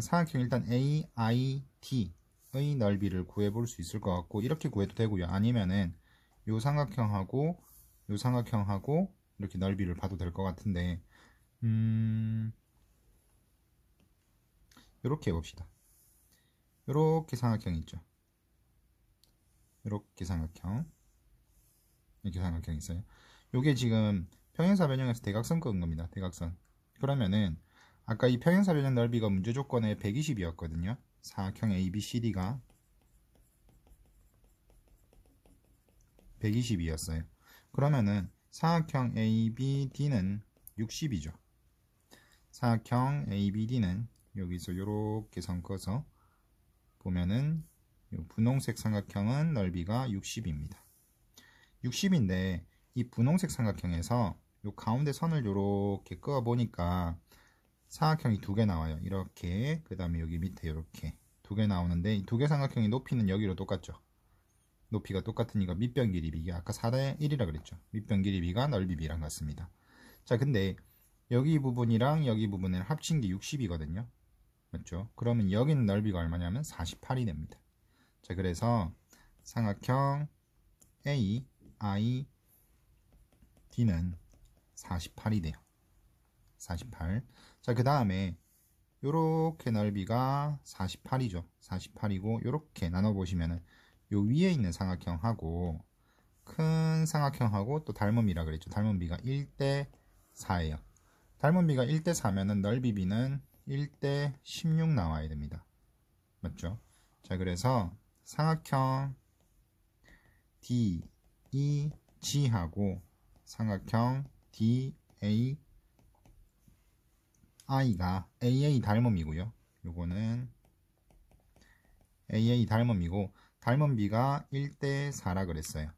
삼각형 일단 AIT의 넓이를 구해볼 수 있을 것 같고 이렇게 구해도 되고요. 아니면은 요 삼각형하고 요 삼각형하고 이렇게 넓이를 봐도 될 것 같은데 요렇게 해봅시다. 요렇게 삼각형 있죠. 요렇게 삼각형 이렇게 삼각형 있어요. 요게 지금 평행사 변형에서 대각선 끄은 겁니다. 대각선. 그러면은 아까 이 평행사 변형 넓이가 문제 조건에 120이었거든요. 사각형 ABCD가 120이었어요. 그러면은 사각형 ABD는 60이죠. 사각형 ABD는 여기서 이렇게 선 꺼서 보면은 분홍색 삼각형은 넓이가 60입니다. 60인데 이 분홍색 삼각형에서 요 가운데 선을 이렇게 그어 보니까 사각형이 두 개 나와요. 이렇게 그 다음에 여기 밑에 이렇게 두 개 나오는데 이 두 개 삼각형의 높이는 여기로 똑같죠. 높이가 똑같으니까 밑변 길이 b가 아까 4대 1이라 그랬죠. 밑변 길이 b가 넓이 b랑 같습니다. 자, 근데 여기 부분이랑 여기 부분을 합친 게 60이거든요. 맞죠? 그러면 여기는 넓이가 얼마냐면 48이 됩니다. 자, 그래서 삼각형 A, I, D는 48이 돼요. 48. 자, 그 다음에 요렇게 넓이가 48이죠. 48이고 요렇게 나눠보시면은 요 위에 있는 삼각형하고 큰 삼각형하고 또 닮은비라 그랬죠. 닮은비가 1대 4예요. 닮은비가 1대 4면은 넓이 b는 1대 16 나와야 됩니다. 맞죠? 자, 그래서 삼각형 DEG하고 삼각형 DAI가 AA 닮음이고요. 요거는 AA 닮음이고 닮음비가 1대 4라 그랬어요.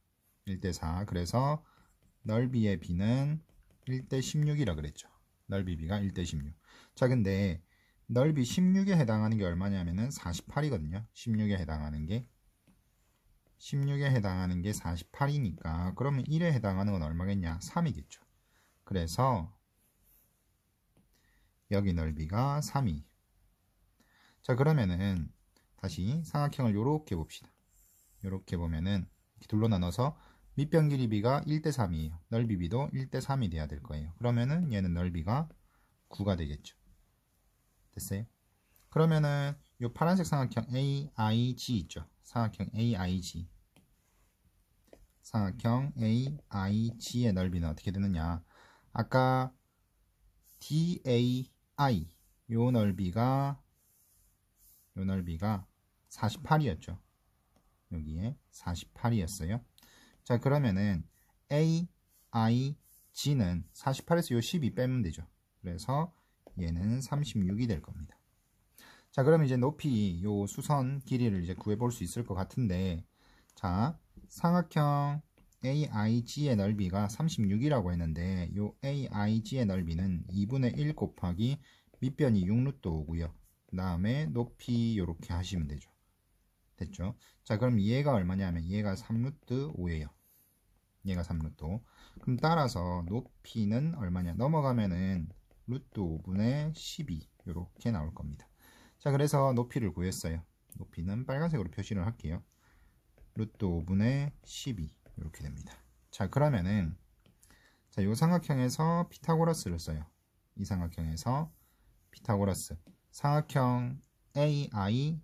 1대 4. 그래서 넓이의 b는 1대 16이라 그랬죠. 넓이 b가 1대 16. 자, 근데 넓이 16에 해당하는 게 얼마냐면은 48이거든요. 16에 해당하는 게 48이니까 그러면 1에 해당하는 건 얼마겠냐? 3이겠죠. 그래서 여기 넓이가 3이. 자, 그러면은 다시 삼각형을 요렇게 봅시다. 요렇게 보면은 이렇게 둘로 나눠서 밑변 길이비가 1대 3이에요. 넓이비도 1대 3이 돼야 될 거예요. 그러면은 얘는 넓이가 9가 되겠죠. 됐어요? 그러면은 요 파란색 삼각형 AIG 있죠. 삼각형 AIG. 삼각형 AIG의 넓이는 어떻게 되느냐? 아까 DAI 요 넓이가 48이었죠. 여기에 48이었어요. 자, 그러면은 AIG는 48에서 요 12 빼면 되죠. 그래서 얘는 36이 될 겁니다. 자, 그럼 이제 높이 요 수선 길이를 이제 구해볼 수 있을 것 같은데, 자, 삼각형 AIG의 넓이가 36이라고 했는데, 요 AIG의 넓이는 2분의 1 곱하기 밑변이 6루트 5고요. 그 다음에 높이 요렇게 하시면 되죠. 됐죠? 자, 그럼 얘가 얼마냐면 얘가 3루트 5예요. 얘가 3루트 5. 그럼 따라서 높이는 얼마냐? 넘어가면은 루트 5분의 12 요렇게 나올 겁니다. 자, 그래서 높이를 구했어요. 높이는 빨간색으로 표시를 할게요. 루트 5분의 12 이렇게 됩니다. 자, 그러면은 자, 요 삼각형에서 피타고라스를 써요. 이 삼각형에서 피타고라스. 삼각형 AI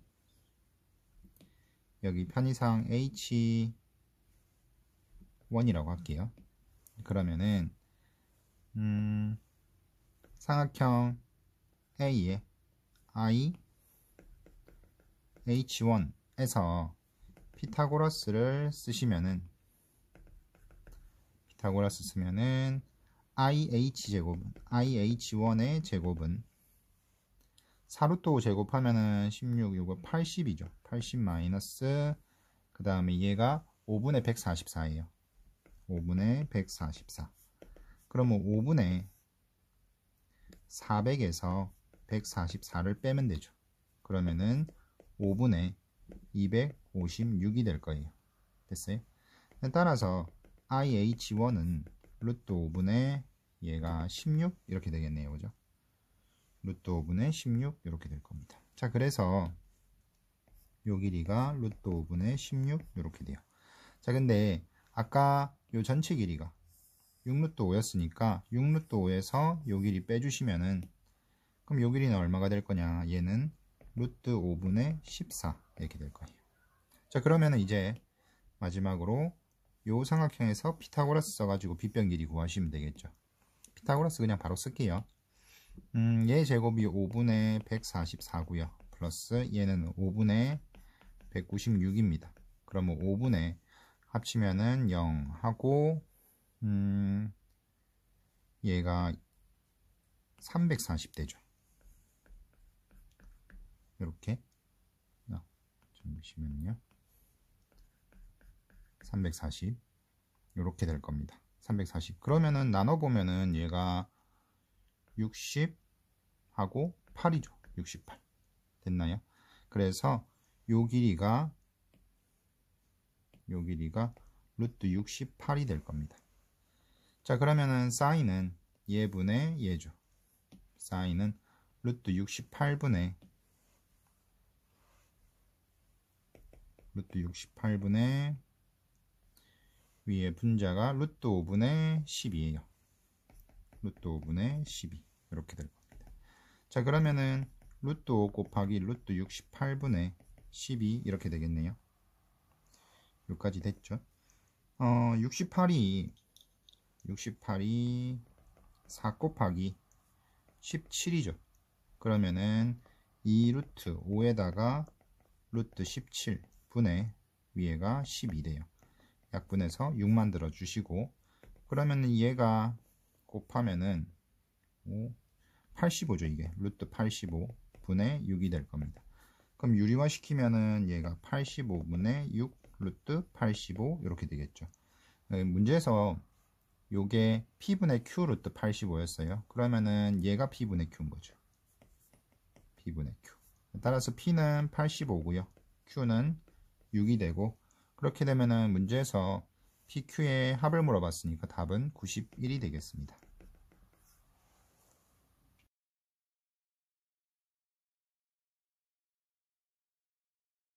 여기 편의상 H1이라고 할게요. 그러면은 삼각형 A의 I H1에서 피타고라스를 쓰시면은 피타고라스 쓰면은 IH1의 제곱은 4루트 5 제곱하면은 16, 요거 80이죠. 80 마이너스 그 다음에 얘가 5분의 144예요. 5분의 144. 그러면 5분의 400에서 144를 빼면 되죠. 그러면은 5분의 256이 될 거예요. 됐어요? 따라서 IH1은 루트 5분의 얘가 16 이렇게 되겠네요. 그죠? 루트 5분의 16 이렇게 될 겁니다. 자, 그래서 요 길이가 루트 5분의 16 이렇게 돼요. 자, 근데 아까 요 전체 길이가 6루트 5였으니까 6루트 5에서 요 길이 빼주시면은 그럼 요 길이는 얼마가 될 거냐? 얘는 루트 5분의 14 이렇게 될 거예요. 자, 그러면은 이제 마지막으로 요 삼각형에서 피타고라스 써가지고 빗변 길이 구하시면 되겠죠. 피타고라스 그냥 바로 쓸게요. 얘 제곱이 5분의 144고요. 플러스 얘는 5분의 196입니다. 그러면 5분의 합치면은 0 하고 얘가 340 되죠. 이렇게 잠시만요. 340 이렇게 될 겁니다. 340 그러면은 나눠보면은 얘가 60 하고 8이죠. 68 됐나요? 그래서 요 길이가 루트 68이 될 겁니다. 자, 그러면은 사인은 얘분의 얘죠. 사인은 루트 68분의 위에 분자가 루트 5분의 10이에요. 루트 5분의 12 이렇게 될 겁니다. 자, 그러면은 루트 5 곱하기 루트 68분의 12 이렇게 되겠네요. 여기까지 됐죠. 68이 4 곱하기 17이죠. 그러면은 2 루트 5에다가 루트 17분의 위에가 12돼요. 약분해서 6 만들어 주시고 그러면은 얘가 곱하면은 85죠. 이게 루트 85분의 6이 될 겁니다. 그럼 유리화 시키면은 얘가 85분의 6 루트 85 이렇게 되겠죠. 문제에서 요게 P분의 Q 루트 85였어요. 그러면은 얘가 P분의 Q인 거죠. P분의 Q. 따라서 P는 85고요. Q는 6이 되고, 그렇게 되면은 문제에서 PQ의 합을 물어봤으니까 답은 91이 되겠습니다.